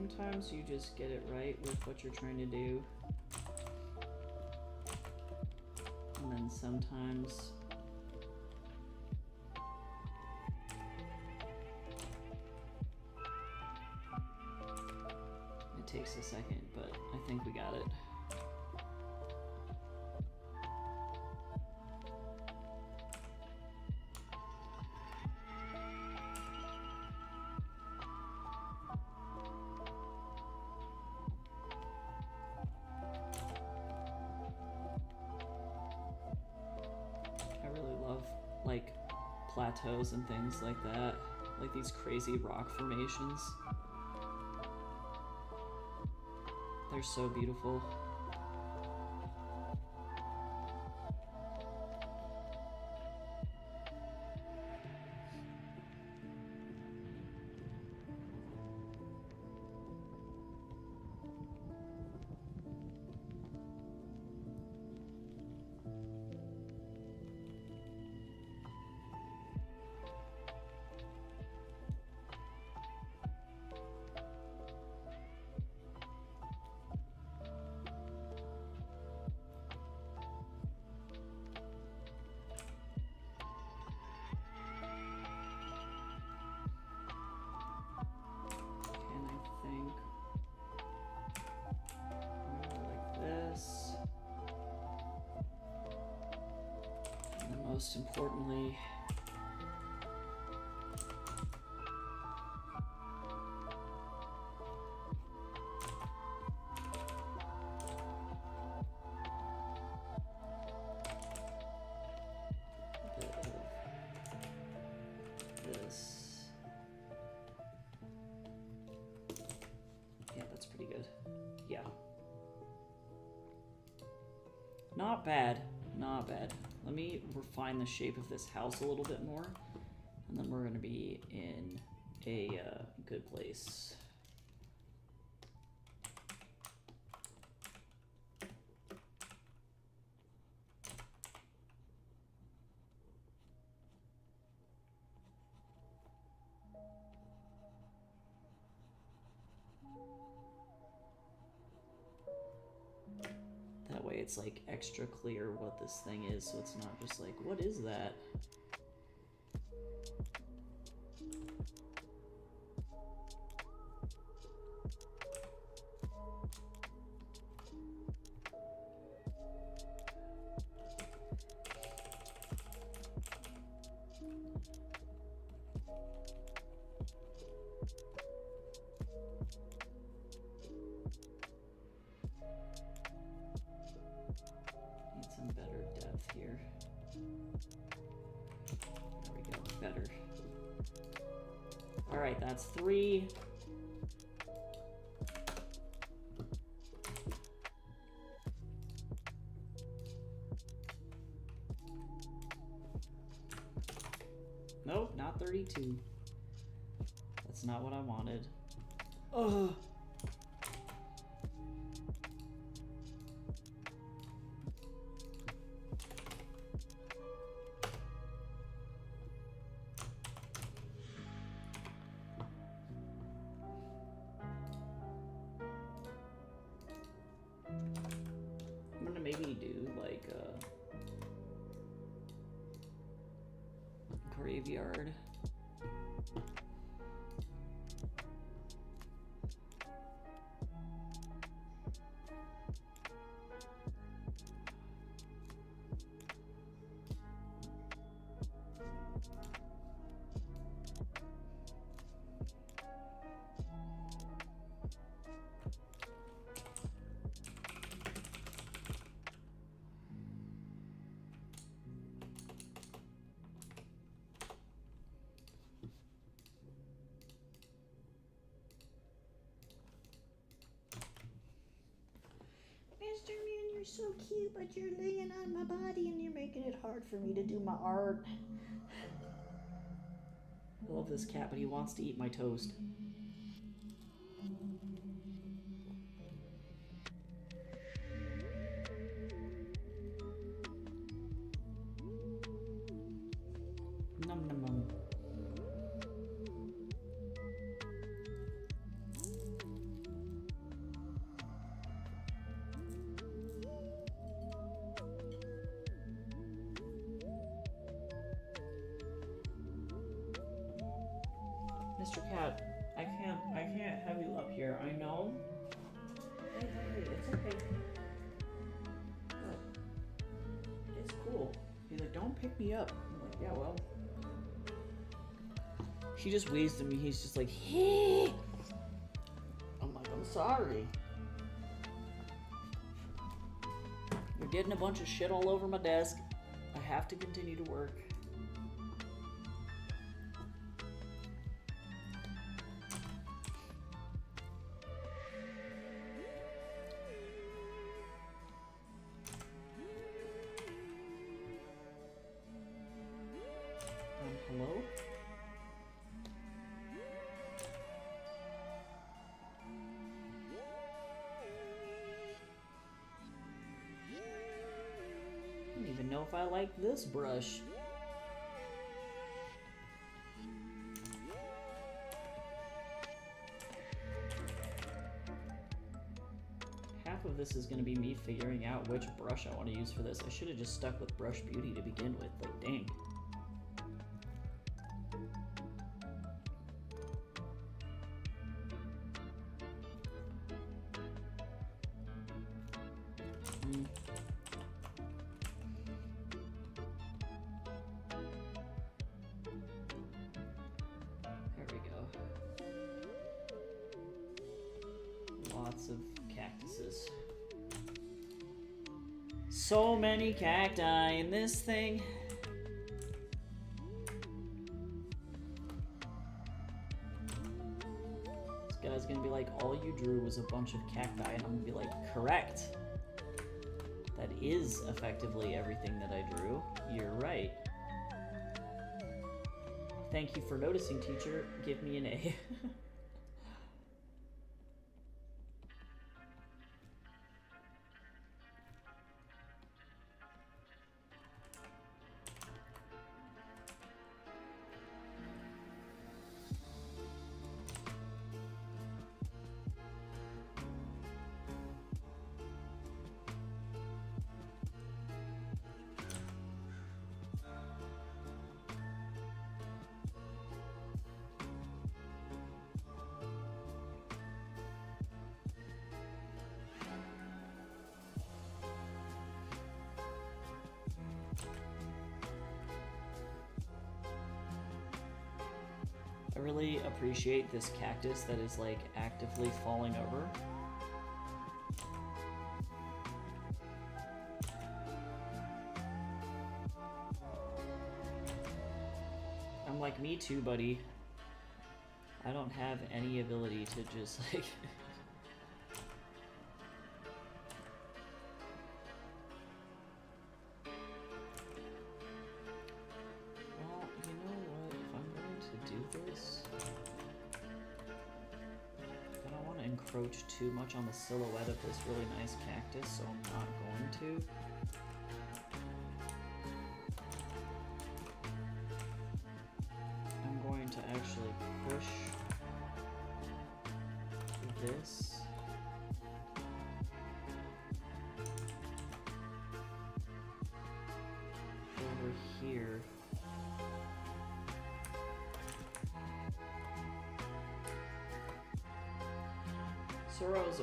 Sometimes you just get it right with what you're trying to do. And then sometimes it takes a second, but I think we got it. Like plateaus and things like that, like these crazy rock formations. They're so beautiful. Most importantly, this. Yeah, that's pretty good. Yeah. Not bad. Not bad. Let me refine the shape of this house a little bit more, and then we're going to be in a good place. That way it's like extra clear what this thing is, so it's not just like, what is that? Alright, that's 3. Nope, not 32. That's not what I wanted. Ugh. Maybe do like a graveyard. You're so cute, but you're laying on my body and you're making it hard for me to do my art. I love this cat, but he wants to eat my toast. Num num num. can't have you up here. I know. Hey, it's okay. Look, it's cool. He's like, don't pick me up. I'm like, yeah, well. He just waves to me. He's just like, hey. I'm like, I'm sorry. You're getting a bunch of shit all over my desk. I have to continue to work. Hello? I don't even know if I like this brush. Half of this is going to be me figuring out which brush I want to use for this. I should have just stuck with Brush Beauty to begin with. Like, dang. There we go. Lots of cactuses. So many cacti in this thing. This guy's gonna be like, all you drew was a bunch of cacti, and I'm gonna be like, correct. That is effectively everything that I drew. You're right. Thank you for noticing, teacher. Give me an A. I really appreciate this cactus that is like actively falling over. I'm like, me too, buddy. I don't have any ability to just like... encroach too much on the silhouette of this really nice cactus, so I'm not going to. I'm going to actually push this over here.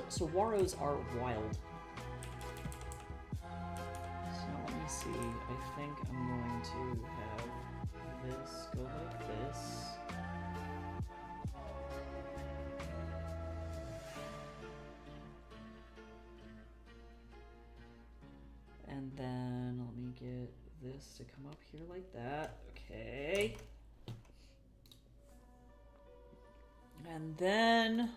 Saguaros are wild. So let me see. I think I'm going to have this go like this. And then let me get this to come up here like that. Okay. And then...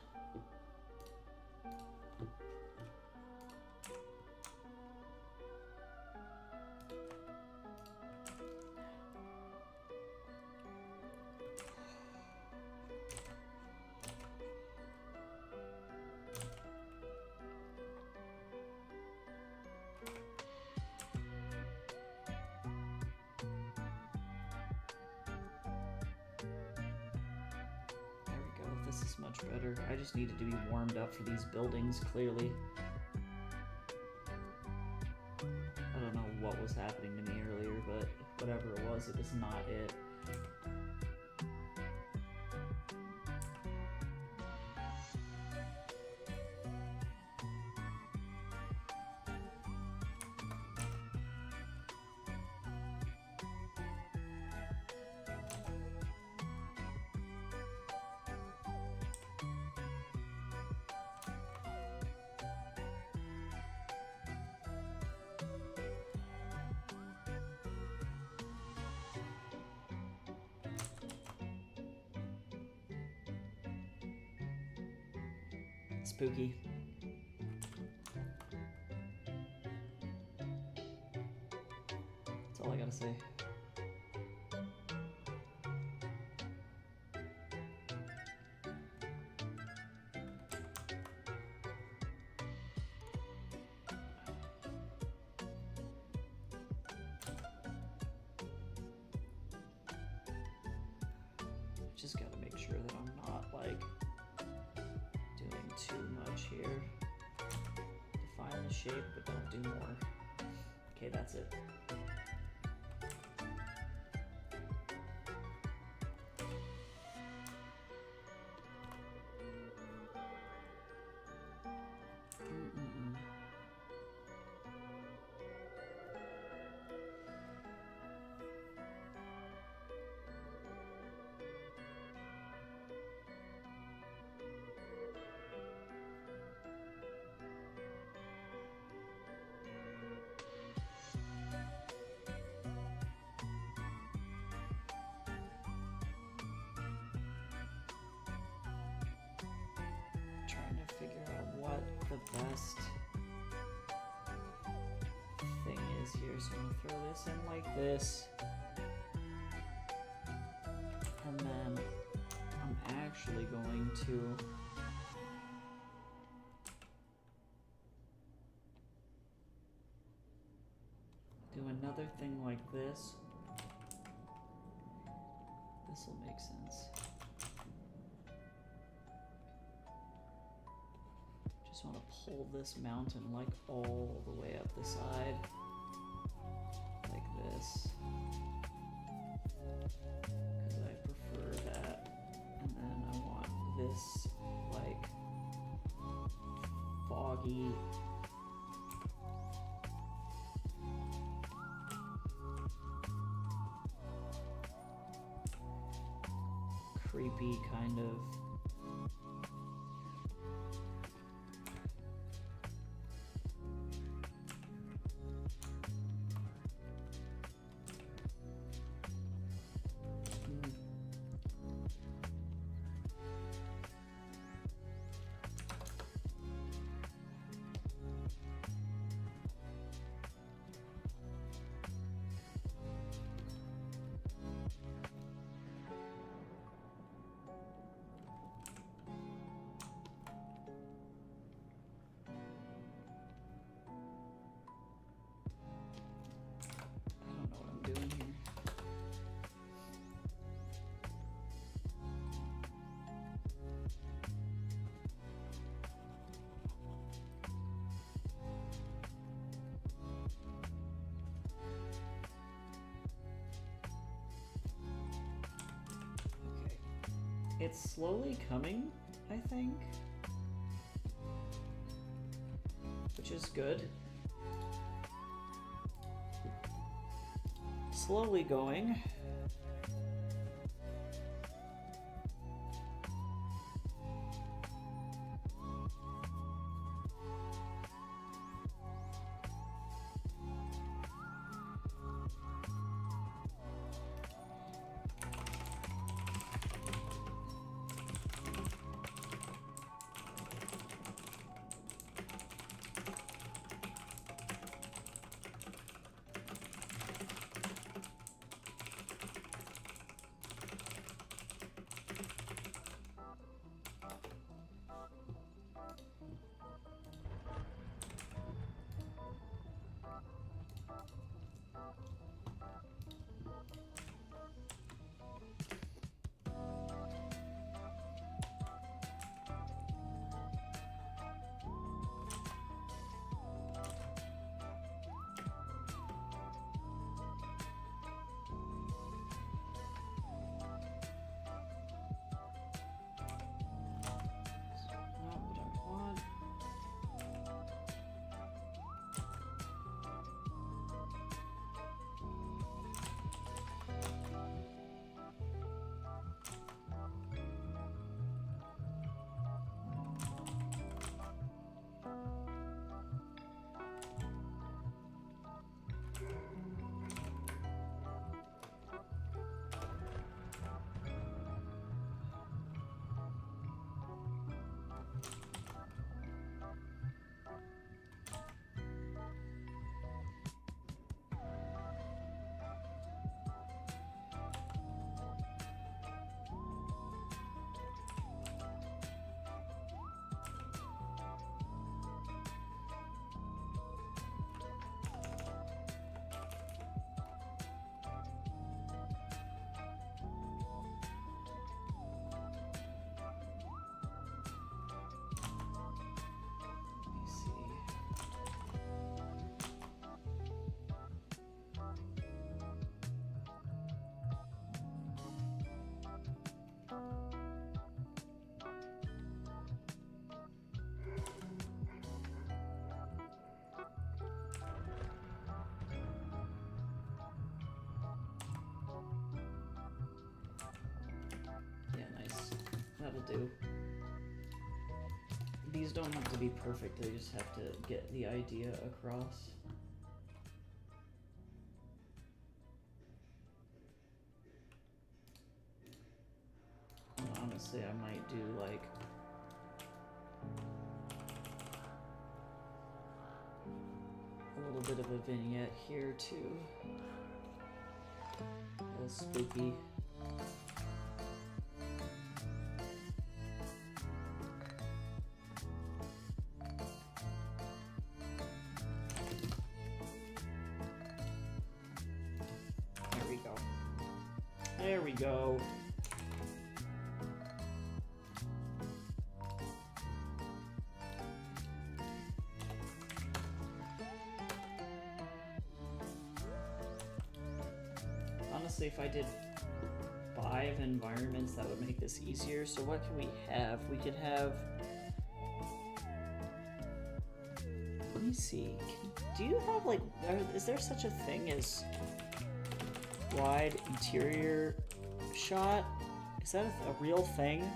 This is much better. I just needed to be warmed up for these buildings, clearly. I don't know what was happening to me earlier, but whatever it was not it. Spooky. That's all I gotta say. Just gotta make sure that I'm not like doing too much here. Define the shape, but don't do more. Okay, that's it. Trying to figure out what the best thing is here. So I'm gonna throw this in like this. And then I'm actually going to do another thing like this. This will make sense. Just want to pull this mountain like all the way up the side. Like this. Because I prefer that. And then I want this like foggy. Creepy kind of. Doing here. Okay. It's slowly coming, I think. Which is good. Slowly going. that'll do. These don't have to be perfect, they just have to get the idea across. And honestly, I might do like a little bit of a vignette here too. That's spooky. There we go. There we go. Honestly, if I did 5 environments, that would make this easier. So what can we have? We could have... Let me see. Do you have, like... Is there such a thing as wide interior shot? Is that a real thing?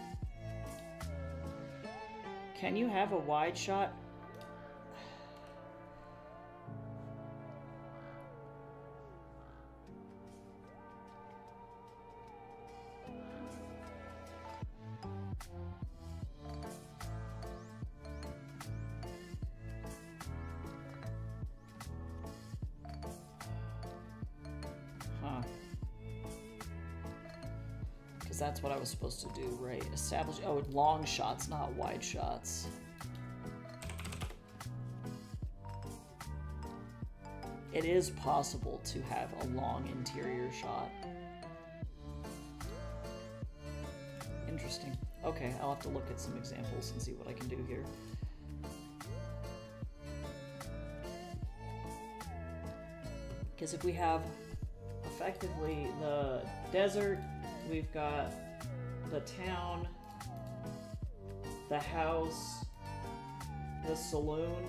Can you have a wide shot? That's what I was supposed to do, right? Establish... Oh, long shots, not wide shots. It is possible to have a long interior shot. Interesting. Okay, I'll have to look at some examples and see what I can do here. Because if we have effectively the desert, we've got the town, the house, the saloon,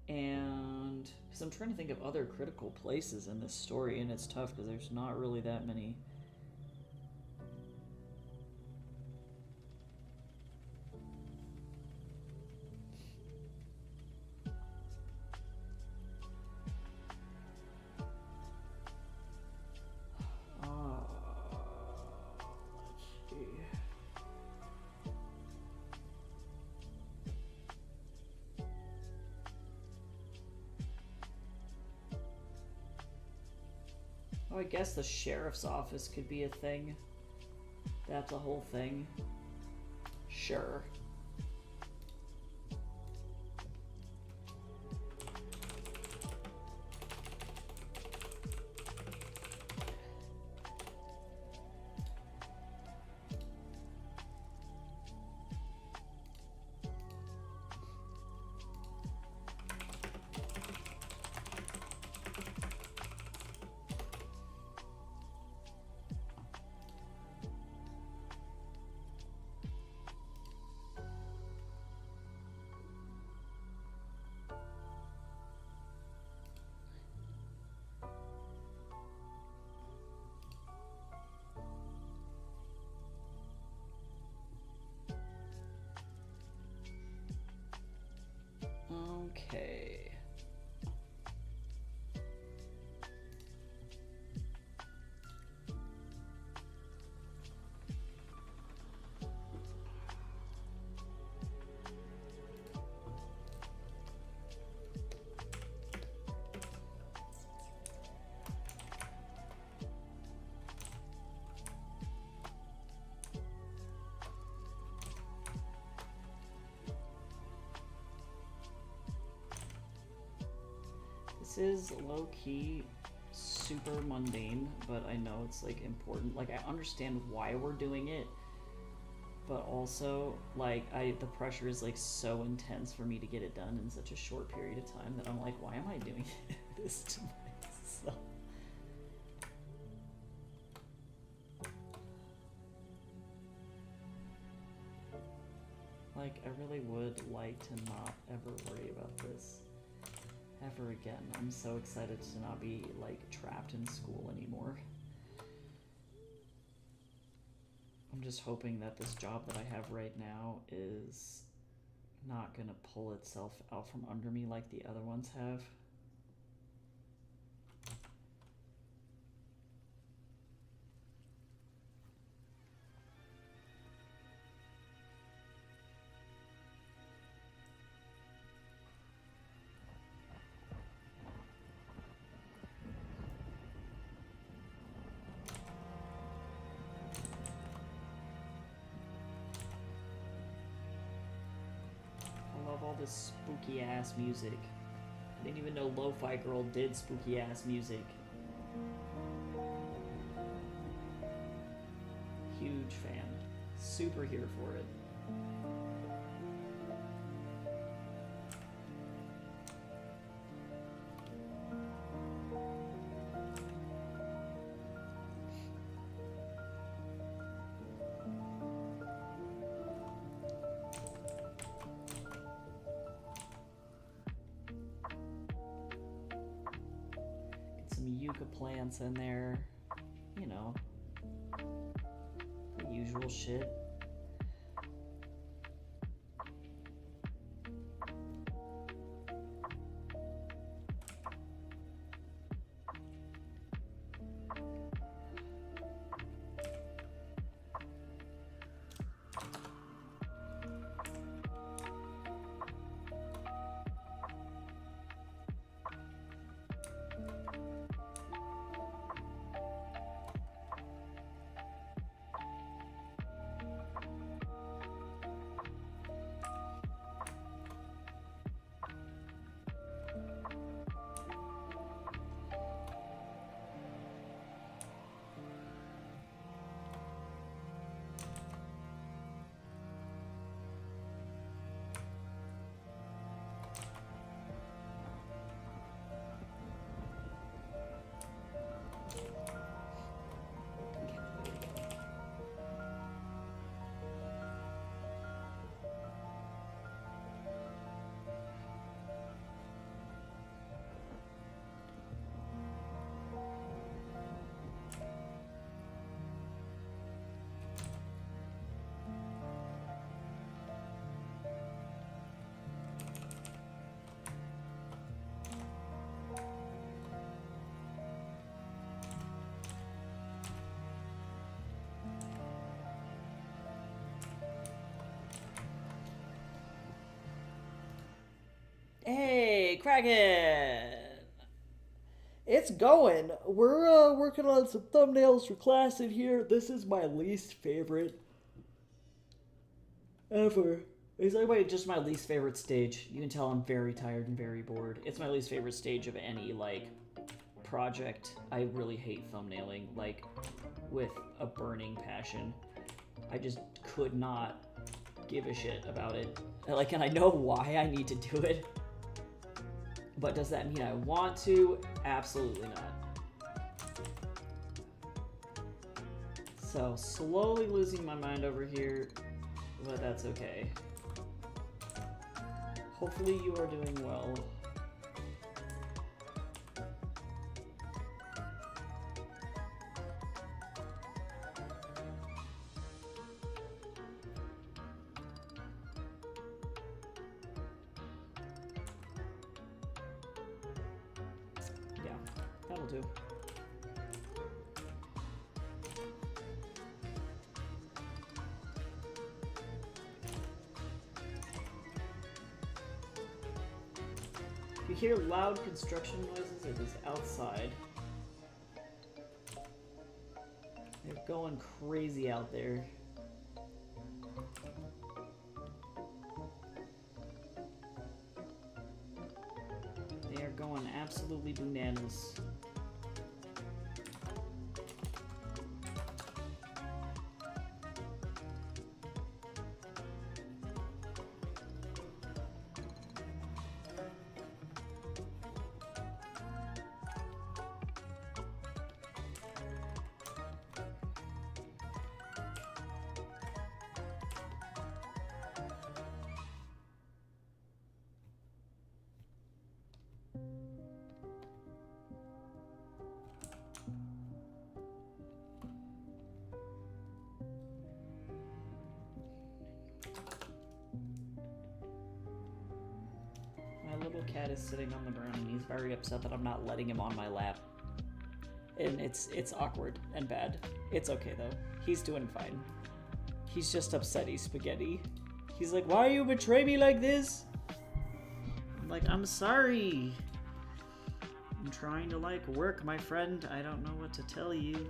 and because I'm trying to think of other critical places in this story, and it's tough because there's not really that many. I guess the sheriff's office could be a thing. That's a whole thing. Sure. Okay. This is low-key super mundane, but I know it's like important. Like, I understand why we're doing it, but also like the pressure is like so intense for me to get it done in such a short period of time that I'm like, why am I doing this to myself? Like, I really would like to not ever worry about this ever again. I'm so excited to not be, like, trapped in school anymore. I'm just hoping that this job that I have right now is not gonna pull itself out from under me like the other ones have. All this spooky ass music. I didn't even know Lo-Fi Girl did spooky ass music. Huge fan. Super here for it. Yucca plants in there, you know, the usual shit. Hey, Kraken! It's going. We're working on some thumbnails for class in here. This is my least favorite ever. It's like just my least favorite stage. You can tell I'm very tired and very bored. It's my least favorite stage of any, like, project. I really hate thumbnailing, like, with a burning passion. I just could not give a shit about it. Like, and I know why I need to do it. But does that mean I want to? Absolutely not. So, slowly losing my mind over here, but that's okay. Hopefully you are doing well. Yeah, that'll do. If you hear loud construction noises, it is outside. They're going crazy out there. They are going absolutely bananas. cat is sitting on the ground and he's very upset that I'm not letting him on my lap. And it's awkward and bad. It's okay though. He's doing fine. He's just upset he's spaghetti. He's like, why you betray me like this? I'm like, I'm sorry. I'm trying to like work, my friend. I don't know what to tell you.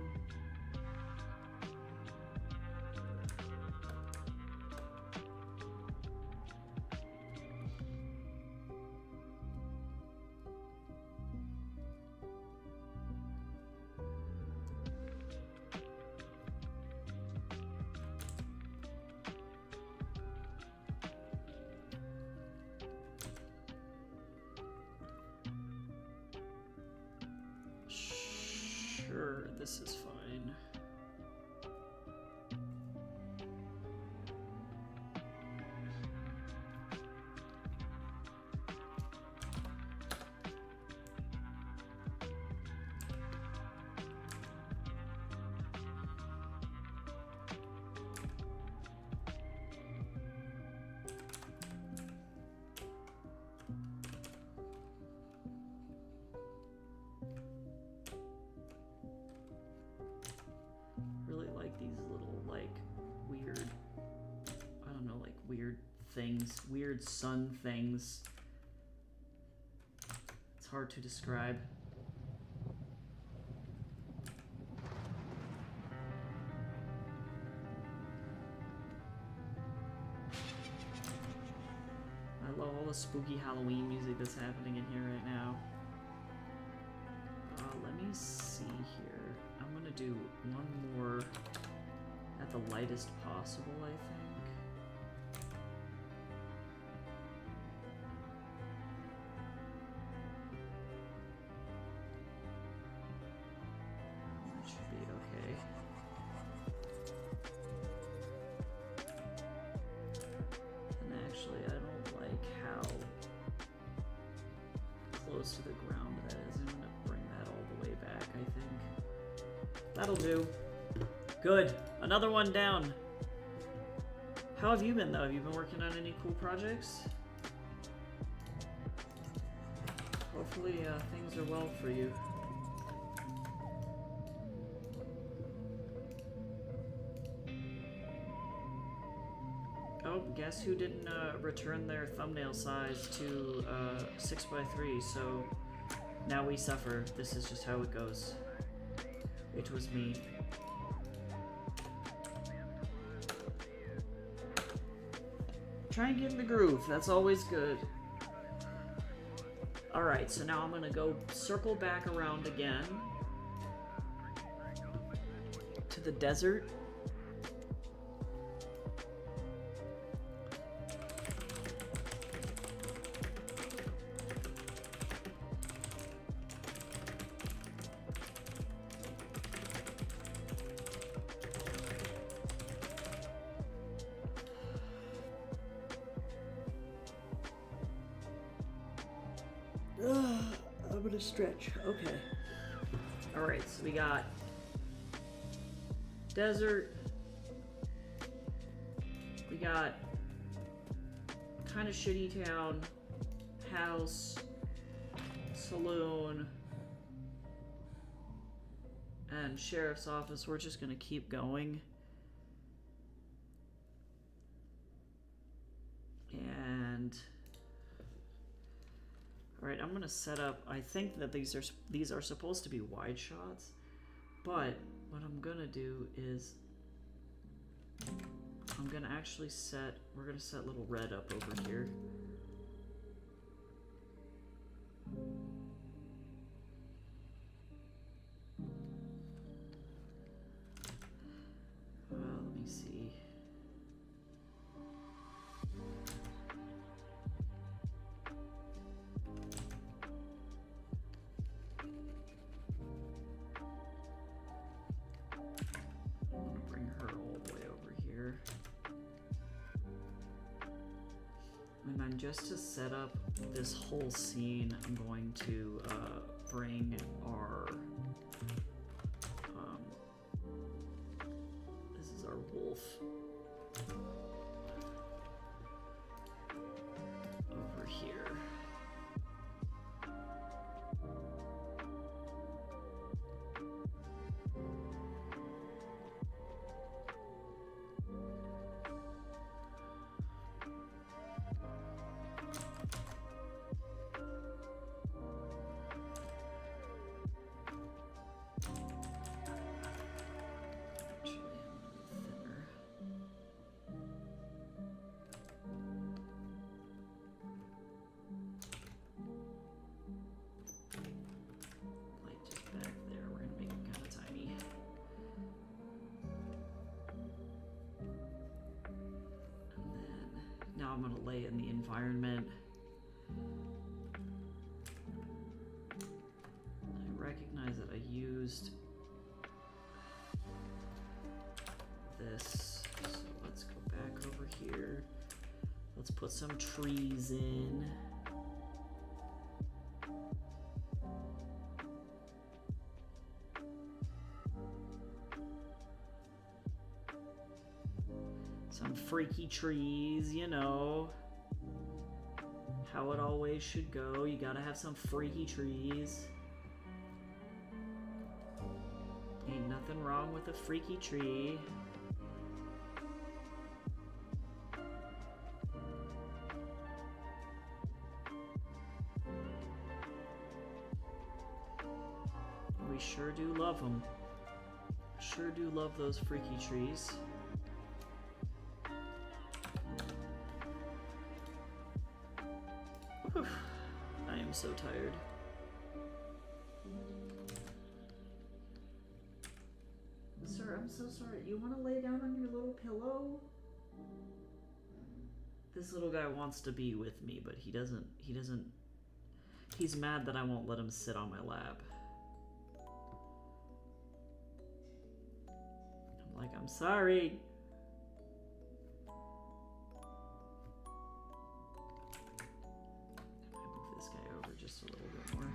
Sure, this is fine. Things, weird sun things. It's hard to describe. I love all the spooky Halloween music that's happening in here right now. Let me see here. I'm gonna do one more at the lightest possible, I think. To the ground that is. I'm gonna bring that all the way back, I think. That'll do. Good. Another one down. How have you been, though? Have you been working on any cool projects? Hopefully, things are well for you. Oh, guess who didn't return their thumbnail size to 6x3, so now we suffer. This is just how it goes. It was me. Try and get in the groove, that's always good. Alright, so now I'm gonna go circle back around again to the desert. I'm gonna stretch. Okay. Alright, so we got desert. We got kind of shitty town, house, saloon, and sheriff's office. We're just gonna keep going. And alright, I'm gonna set up, I think that these are supposed to be wide shots, but what I'm gonna do is I'm gonna actually we're gonna set little red up over here. Let me see. And then just to set up this whole scene, I'm going to bring our, this is our wolf over here. now I'm gonna lay in the environment. I recognize that I used this, so let's go back over here. Let's put some trees in. Some freaky trees, you know. How it always should go. You gotta have some freaky trees. Ain't nothing wrong with a freaky tree. We sure do love them. Sure do love those freaky trees. Whew. I am so tired. Sir, I'm so sorry. You want to lay down on your little pillow? This little guy wants to be with me, but he doesn't, he's mad that I won't let him sit on my lap. I'm like, I'm sorry. I move this guy over just a little bit more.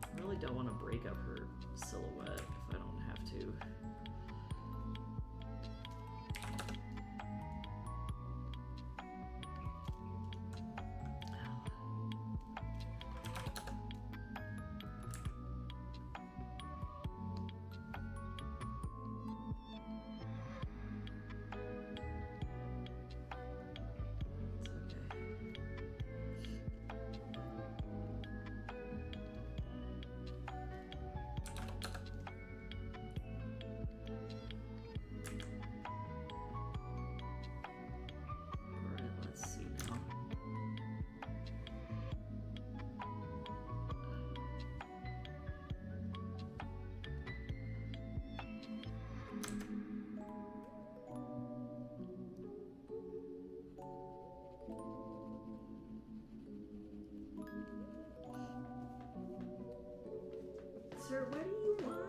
I really don't want to break up her silhouette if I don't have to. Sir, what do you want?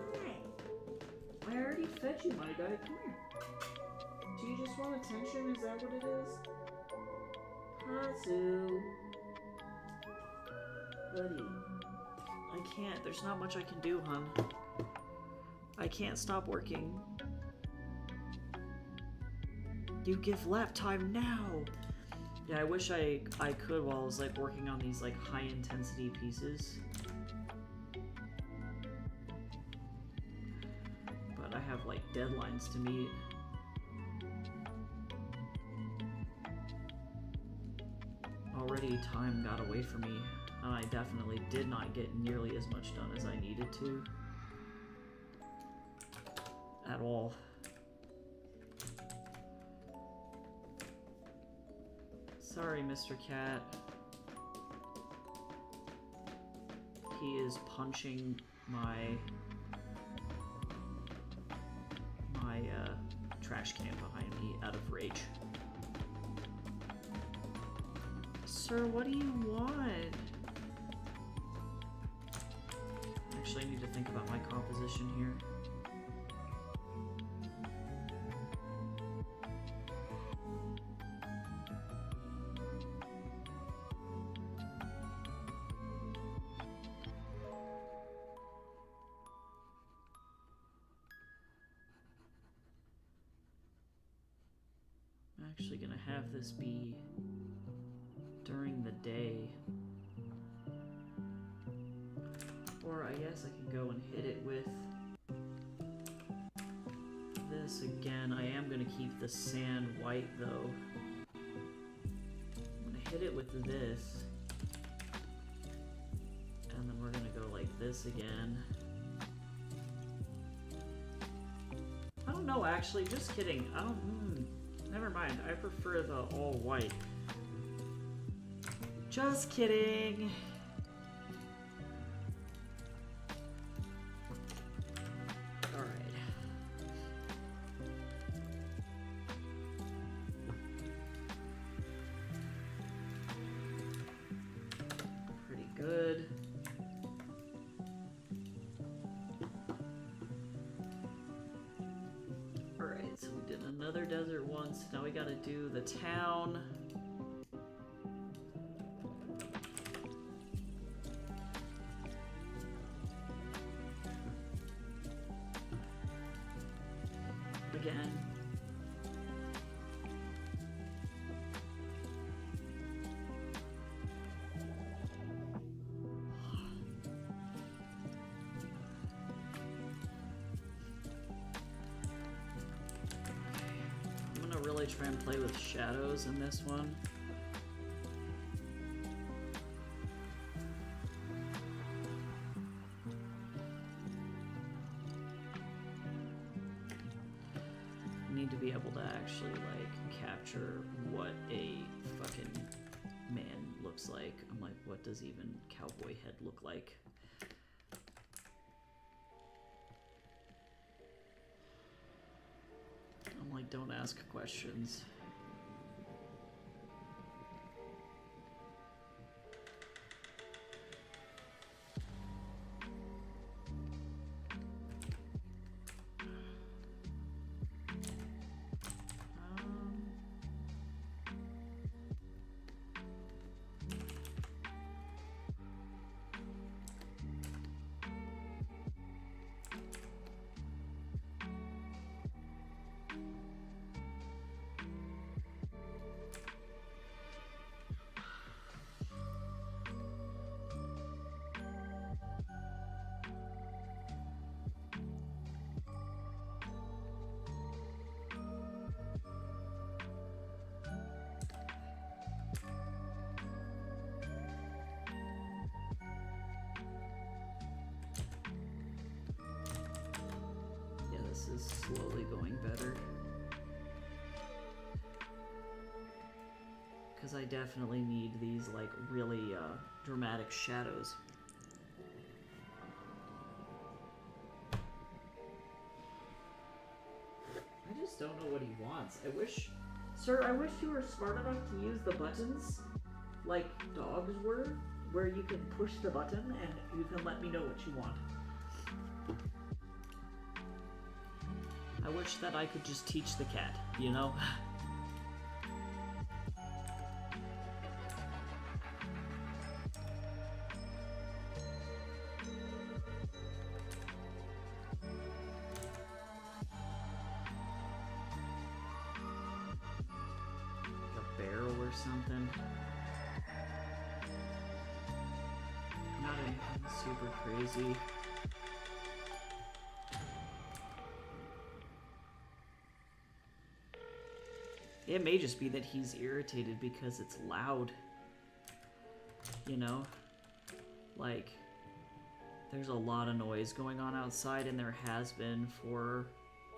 I already fed you, my guy. Come here. Do you just want attention? Is that what it is? Pazu. Buddy. I can't. There's not much I can do, hun. I can't stop working. You give lap time now! Yeah, I wish I could while I was like working on these like high intensity pieces. But I have like deadlines to meet. Already time got away from me, and I definitely did not get nearly as much done as I needed to. At all. Sorry, Mr. Cat. He is punching my trash can behind me out of rage. Sir, what do you want? Actually, I need to think about my composition here. I'm actually gonna have this be during the day. Or I guess I can go and hit it with this again. I am gonna keep the sand white though. I'm gonna hit it with this. And then we're gonna go like this again. I don't know actually, just kidding. I don't, never mind. I prefer the all white. Just kidding. other desert once. Now we gotta do the town. Again. I'm gonna really try and play with shadows in this one. Need to be able to actually like capture what a fucking man looks like. I'm like, what does even cowboy head look like? I'm like, don't ask questions. This is slowly going better. Because I definitely need these like really dramatic shadows. I just don't know what he wants. I wish, sir, I wish you were smart enough to use the buttons like dogs were, where you can push the button and you can let me know what you want. I wish that I could just teach the cat, you know? A barrel or something. Not anything super crazy. It may just be that he's irritated because it's loud. You know? Like, there's a lot of noise going on outside, and there has been for,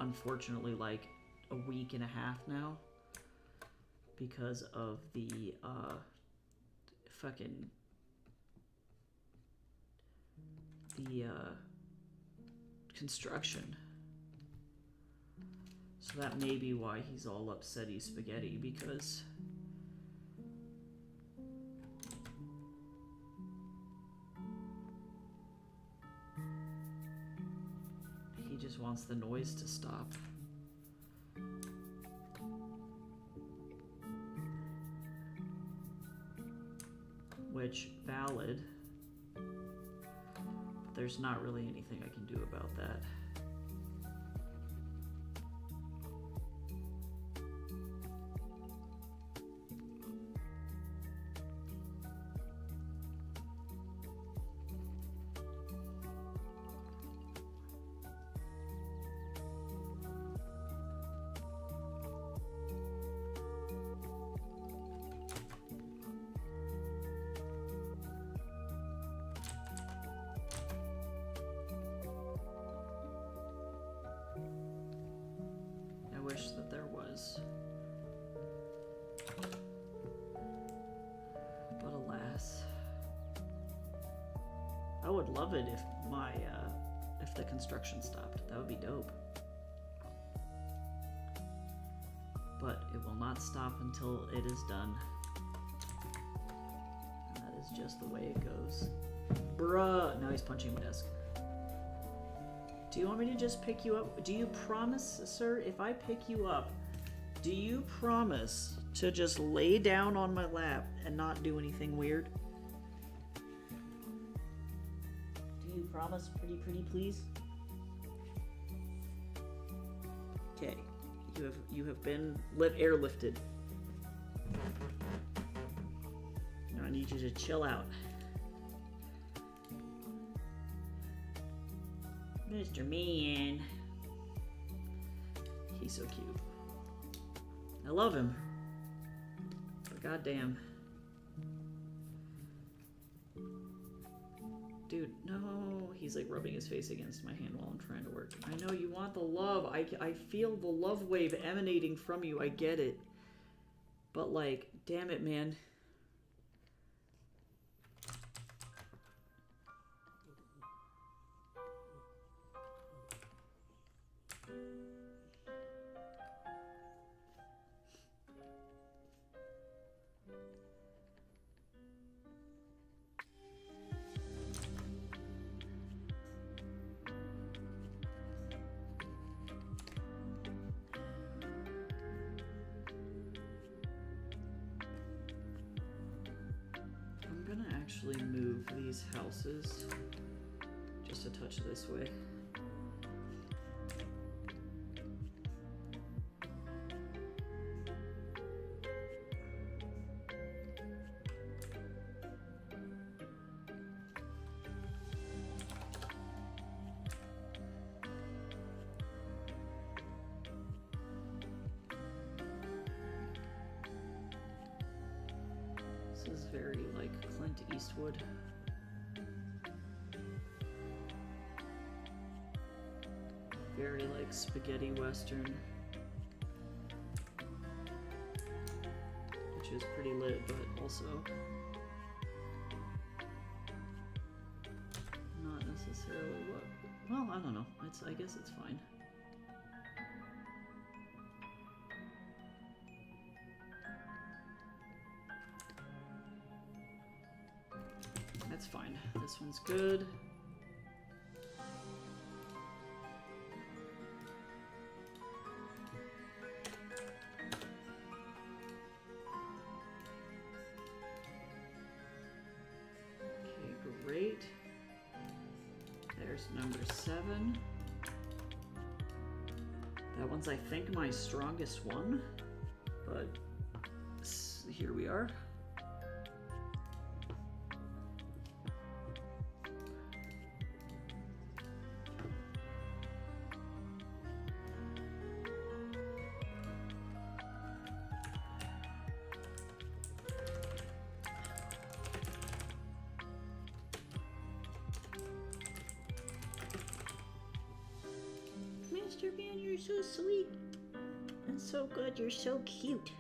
unfortunately, like a week and a half now. Because of the, fucking... the, construction. So that may be why he's all upsetty spaghetti, because he just wants the noise to stop. Which, valid, but there's not really anything I can do about that. That there was, but alas, I would love it if my if the construction stopped. That would be dope, but it will not stop until it is done. And that is just the way it goes. Bruh, now he's punching my desk. Do you want me to just pick you up? Do you promise, sir, if I pick you up, Do you promise to just lay down on my lap and not do anything weird? Do you promise, pretty please? Okay, you have been airlifted. Now I need you to chill out. Mr. Man. He's so cute. I love him. But goddamn. Dude, no. He's like rubbing his face against my hand while I'm trying to work. I know you want the love. I feel the love wave emanating from you. I get it. But like, damn it, man. Actually move these houses just a touch this way. This is very like Clint Eastwood. Very like spaghetti western. Which is pretty lit, but also not necessarily what. Well, I don't know. I guess it's fine. That's fine. This one's good. Okay, great. There's number 7. That one's, I think, my strongest one, but here we are. Mr. Man, you're so sweet and so good. You're so cute.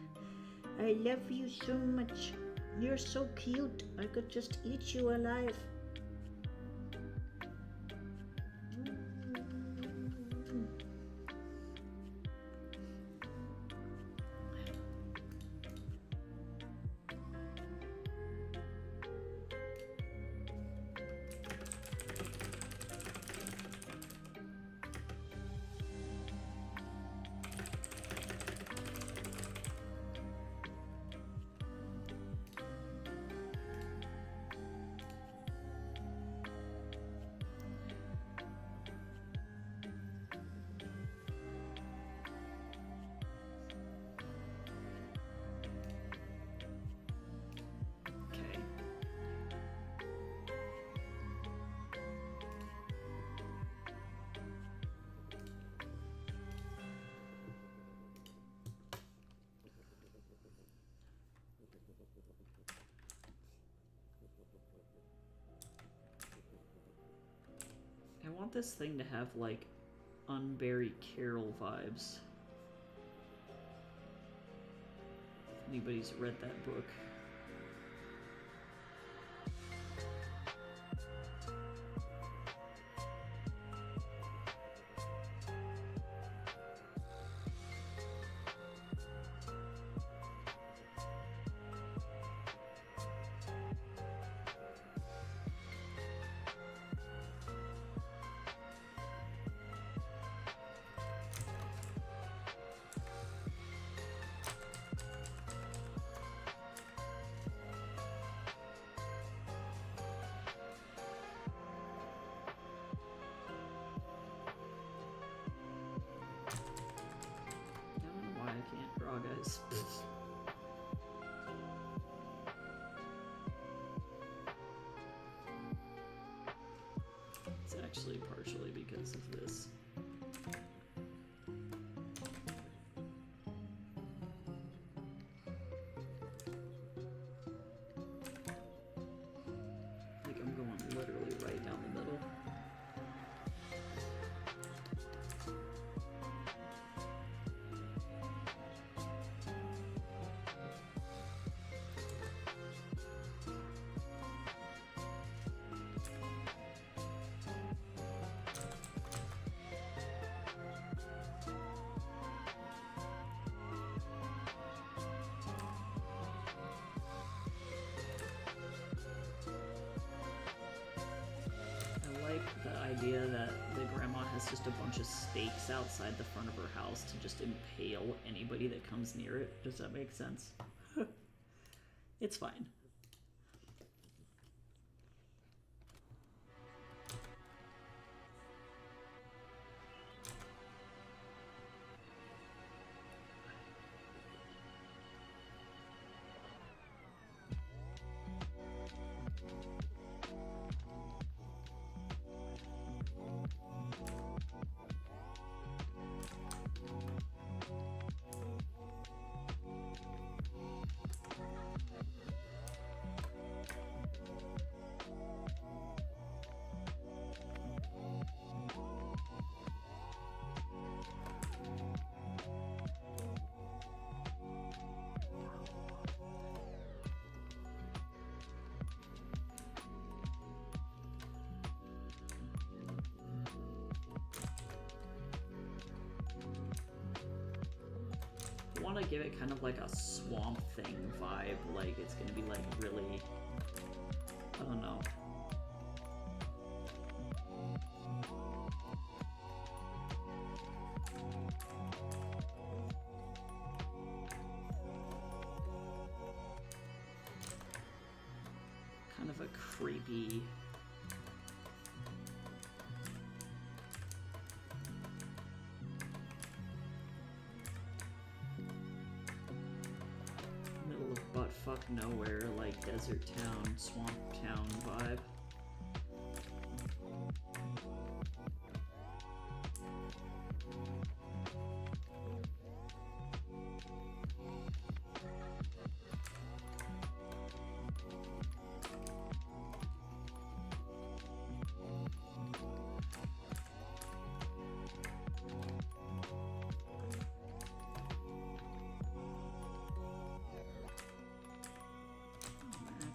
I love you so much. You're so cute. I could just eat you alive. I want this thing to have, like, Unbury Carol vibes. If anybody's read that book. guys. It's actually partially because of this. Like I'm going literally right down the middle. I like the idea that the grandma has just a bunch of stakes outside the front of her house to just impale anybody that comes near it. Does that make sense? It's fine. I want to give it kind of like a Swamp Thing vibe, like it's gonna be like really, I don't know. Kind of a creepy. Middle of buttfuck nowhere, like desert town, swamp town vibe.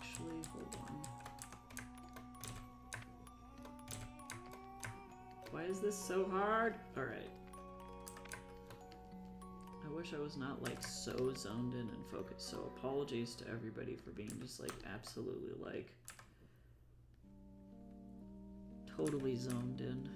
Actually, hold on. Why is this so hard? Alright. I wish I was not like so zoned in and focused. So apologies to everybody for being just like absolutely like totally zoned in.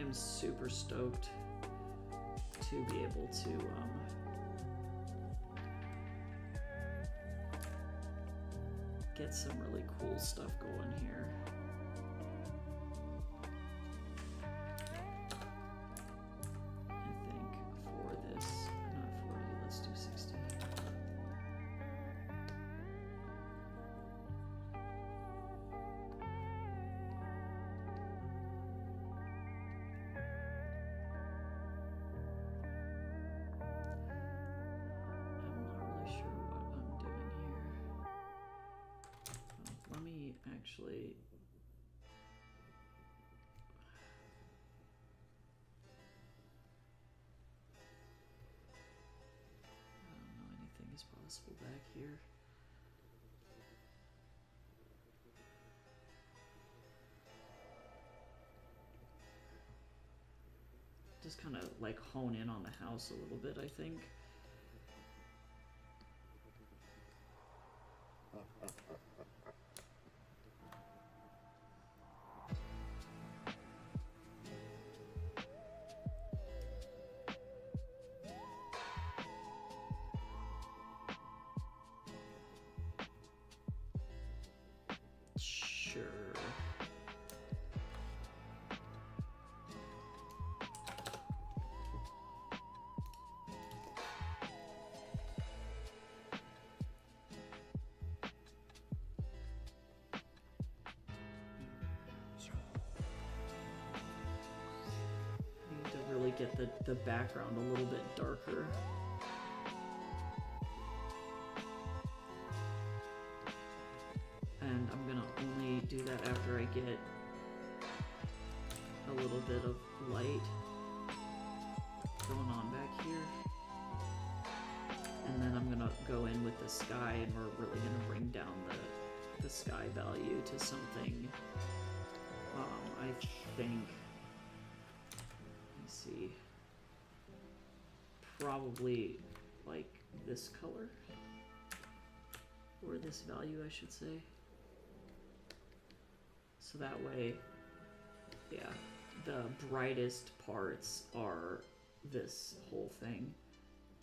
I'm super stoked to be able to get some really cool stuff going here. I think for this, not 40, let's do 60. Actually, I don't know, anything is possible back here. Just kind of like hone in on the house a little bit, I think. Get the background a little bit darker. And I'm gonna only do that after I get a little bit of light going on back here. And then I'm gonna go in with the sky, and we're really gonna bring down the sky value to something, I think, see, probably like this color, or this value I should say, so that way, yeah, the brightest parts are this whole thing.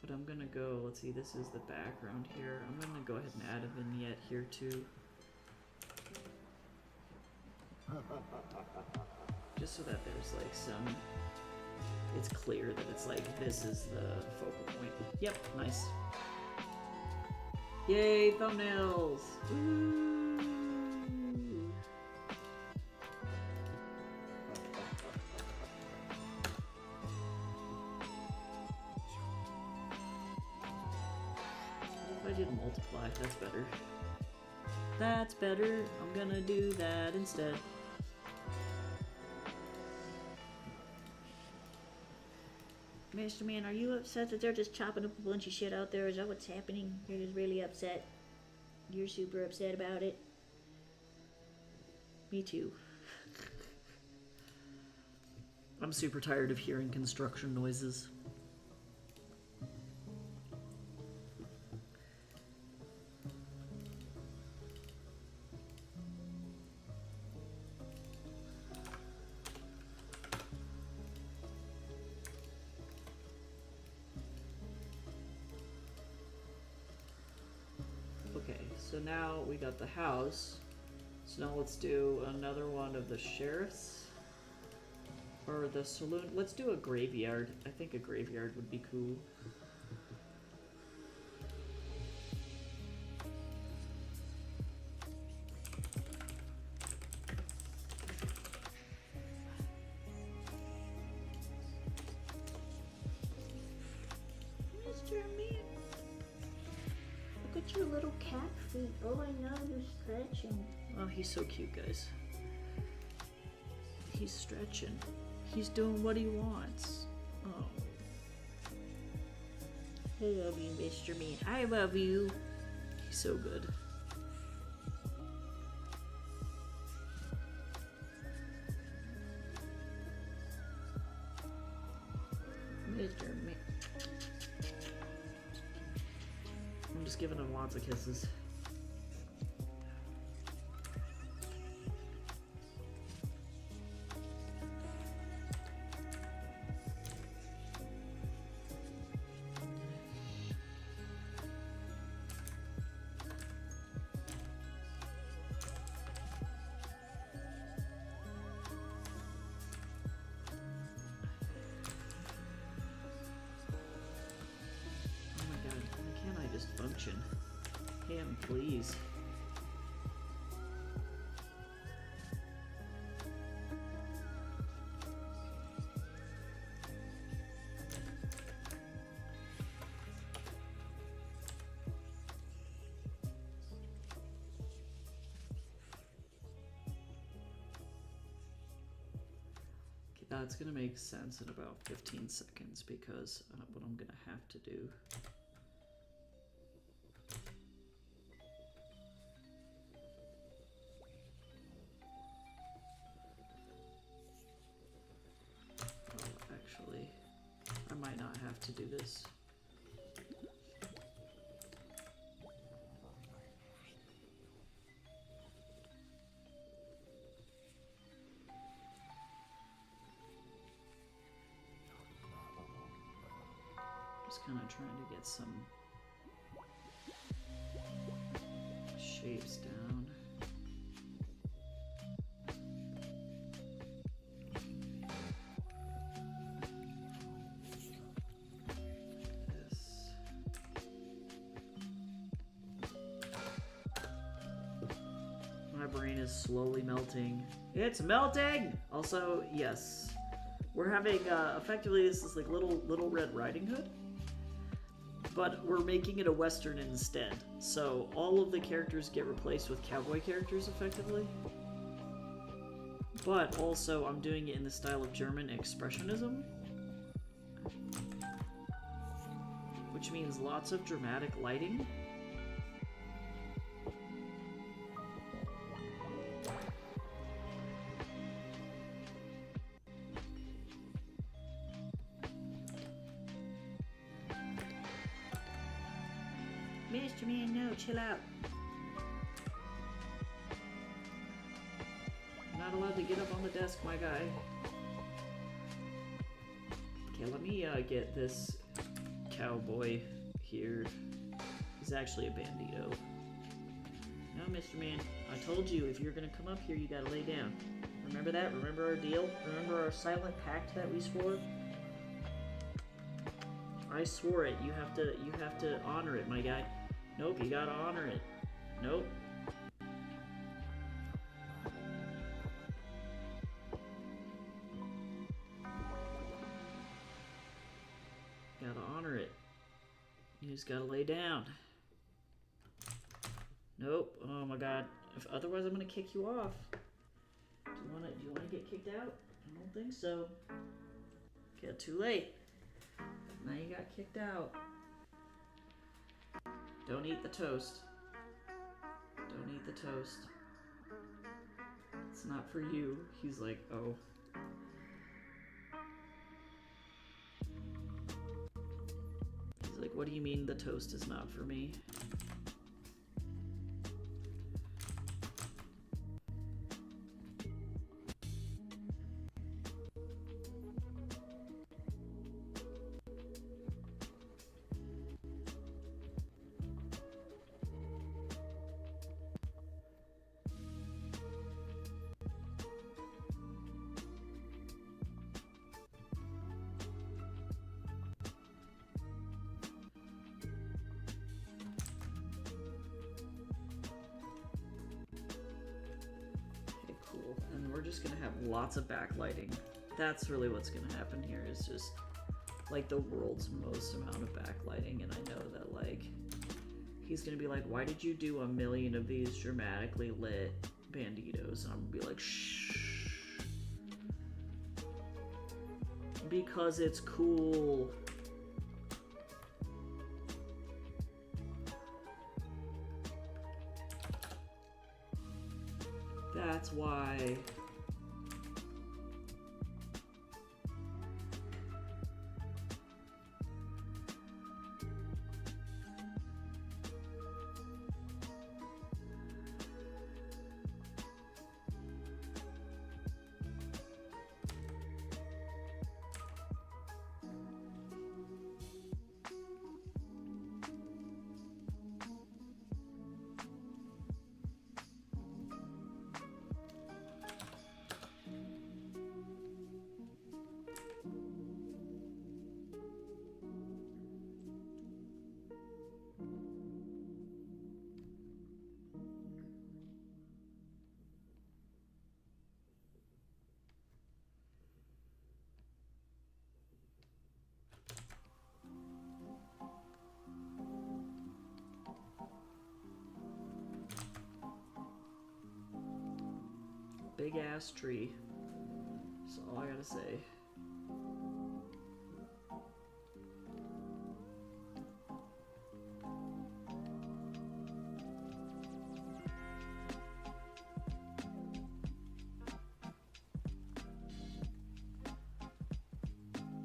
But I'm gonna go, let's see, this is the background here, I'm gonna go ahead and add a vignette here too, just so that there's like some, it's clear that it's like, this is the focal point. Yep, nice. Yay, thumbnails! Woo! If I did multiply, that's better. That's better. I'm gonna do that instead. Mr. Man, are you upset that they're just chopping up a bunch of shit out there? Is that what's happening? You're just really upset. You're super upset about it. Me too. I'm super tired of hearing construction noises. So now we got the house. So now let's do another one of the sheriffs. Or the saloon. Let's do a graveyard. I think a graveyard would be cool. Mr. Man, look at your little cat feet. Oh, I know, you're stretching. Oh, he's so cute, guys. He's stretching. He's doing what he wants. Oh. I love you, Mr. Man. I love you. He's so good. Mr. Man. I'm just giving him lots of kisses. action. Him, please. That's gonna make sense in about 15 seconds because what I'm gonna have to do. Well, actually, I might not have to do this. Kind of trying to get some shapes down. This. My brain is slowly melting. It's melting! Also, yes. We're having, effectively, this is like Little Red Riding Hood. But we're making it a Western instead. So all of the characters get replaced with cowboy characters, effectively. But also, I'm doing it in the style of German Expressionism. Which means lots of dramatic lighting. Mr. Man, no, chill out. Not allowed to get up on the desk, my guy. Okay, let me get this cowboy here. He's actually a bandito. No, Mr. Man, I told you if you're gonna come up here, you gotta lay down. Remember that? Remember our deal? Remember our silent pact that we swore? I swore it. You have to honor it, my guy. Nope, you gotta honor it. Nope. Gotta honor it. You just gotta lay down. Nope. Oh my god. If otherwise I'm gonna kick you off. Do you wanna get kicked out? I don't think so. Okay, too late. Now you got kicked out. Don't eat the toast. Don't eat the toast. It's not for you. He's like, oh. He's like, what do you mean the toast is not for me? And we're just gonna have lots of backlighting. That's really what's gonna happen here, is just like the world's most amount of backlighting. And I know that like he's gonna be like, why did you do 1 million of these dramatically lit banditos? And I'm gonna be like, shh, because it's cool. That's why. big ass tree. That's all I gotta say.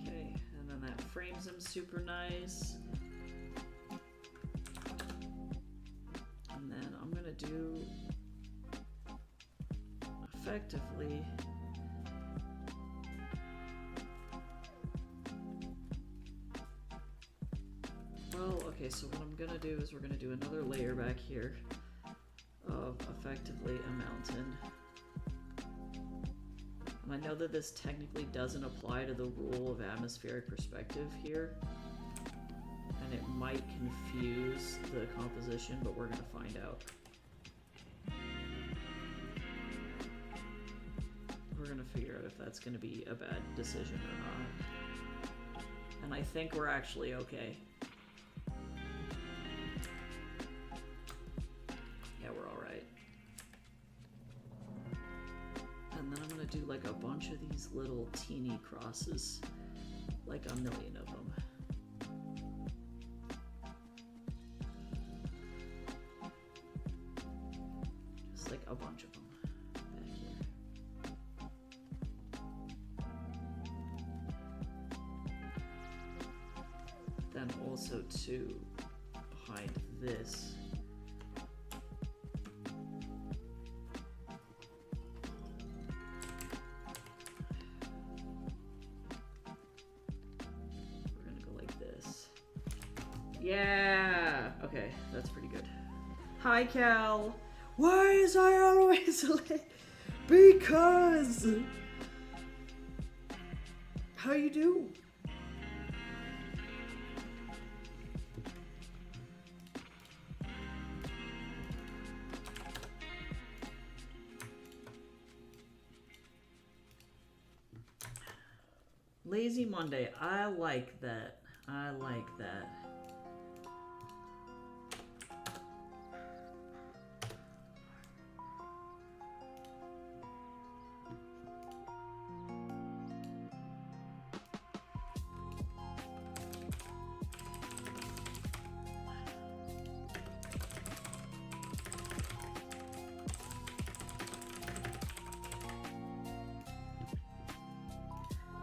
Okay, and then that frames him super nice. And then I'm gonna do effectively well, okay, so what I'm gonna do is we're gonna do another layer back here of effectively a mountain. And I know that this technically doesn't apply to the rule of atmospheric perspective here, and it might confuse the composition, but we're gonna find out. We're gonna figure out if that's gonna be a bad decision or not. And I think we're actually okay. Yeah, we're alright. And then I'm gonna do like a bunch of these little teeny crosses, like a million of them. Just like a bunch of them back here. Then also too, behind this, we're gonna go like this. Yeah! Okay, that's pretty good. Hi, Cal! Why is I always late? Because. How you do? Lazy Monday. I like that. I like that.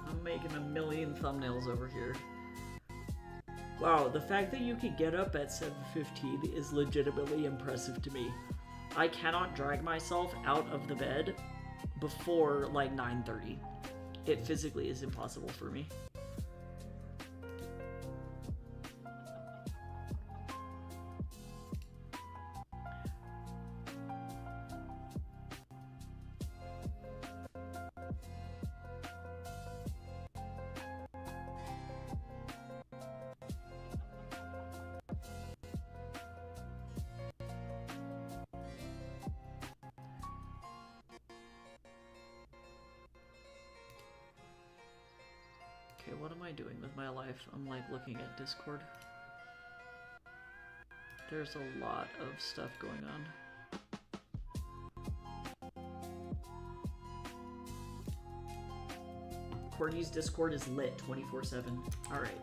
I'm making a million thumbnails over here. Wow, the fact that you could get up at 7:15 is legitimately impressive to me. I cannot drag myself out of the bed before like 9:30. It physically is impossible for me. Okay, what am I doing with my life? I'm like looking at Discord. There's a lot of stuff going on. Courtney's Discord is lit 24/7. Alright.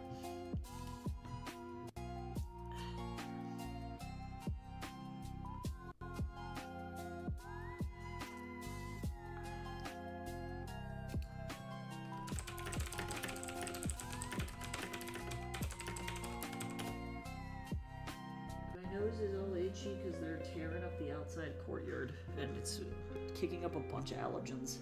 My nose is all itchy because they're tearing up the outside courtyard and it's kicking up a bunch of allergens.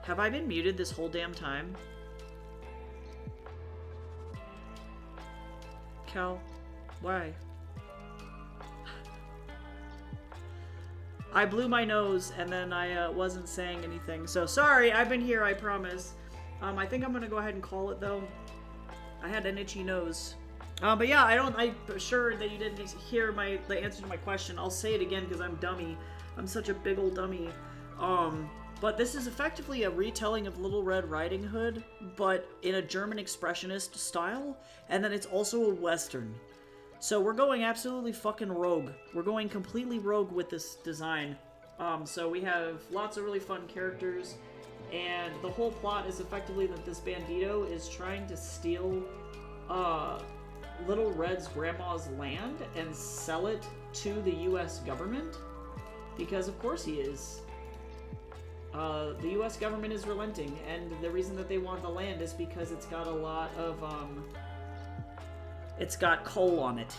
Have I been muted this whole damn time? Cal, why? I blew my nose and then I wasn't saying anything. So sorry, I've been here, I promise. I think I'm gonna go ahead and call it though. I had an itchy nose. But yeah, I'm sure that you didn't hear the answer to my question. I'll say it again because I'm dummy. I'm such a big old dummy. But this is effectively a retelling of Little Red Riding Hood, but in a German expressionist style, and then it's also a Western. So we're going absolutely fucking rogue. We're going completely rogue with this design. So we have lots of really fun characters, and the whole plot is effectively that this bandito is trying to steal Little Red's grandma's land and sell it to the US government, because of course he is. The US government is relenting, and the reason that they want the land is because it's got a lot of, it's got coal on it.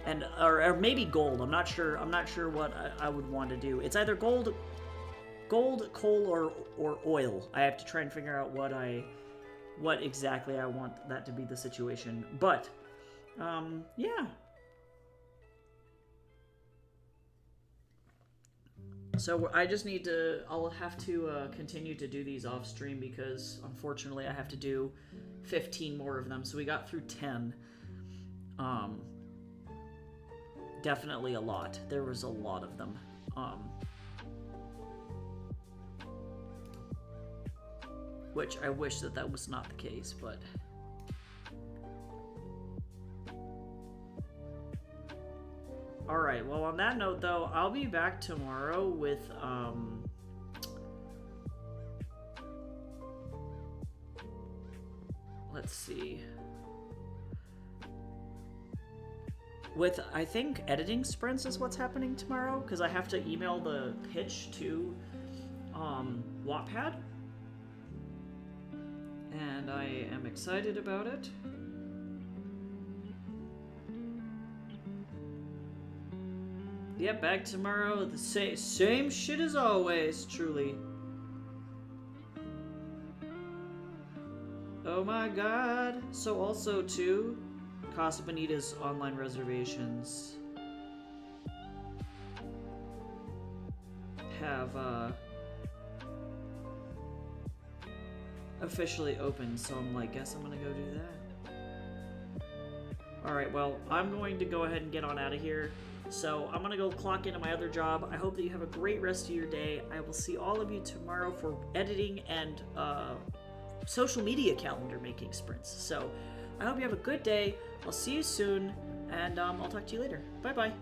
And, or maybe gold, I'm not sure what I would want to do. It's either gold, coal, or oil. I have to try and figure out what exactly I want that to be the situation. But, yeah. So I just need to, I'll have to continue to do these off stream because unfortunately I have to do 15 more of them. So we got through 10. Definitely a lot. There was a lot of them. Which I wish that was not the case, but... Alright, well on that note though, I'll be back tomorrow with, let's see. With, I think, editing sprints is what's happening tomorrow, because I have to email the pitch to, Wattpad. And I am excited about it. Yep, back tomorrow. The same shit as always, truly. Oh my god. So also, too, Casa Bonita's online reservations have, officially opened, so I'm like, guess I'm gonna go do that. Alright, well, I'm going to go ahead and get on out of here. So I'm gonna go clock into my other job. I hope that you have a great rest of your day. I will see all of you tomorrow for editing and social media calendar making sprints. So I hope you have a good day. I'll see you soon, and I'll talk to you later. Bye bye.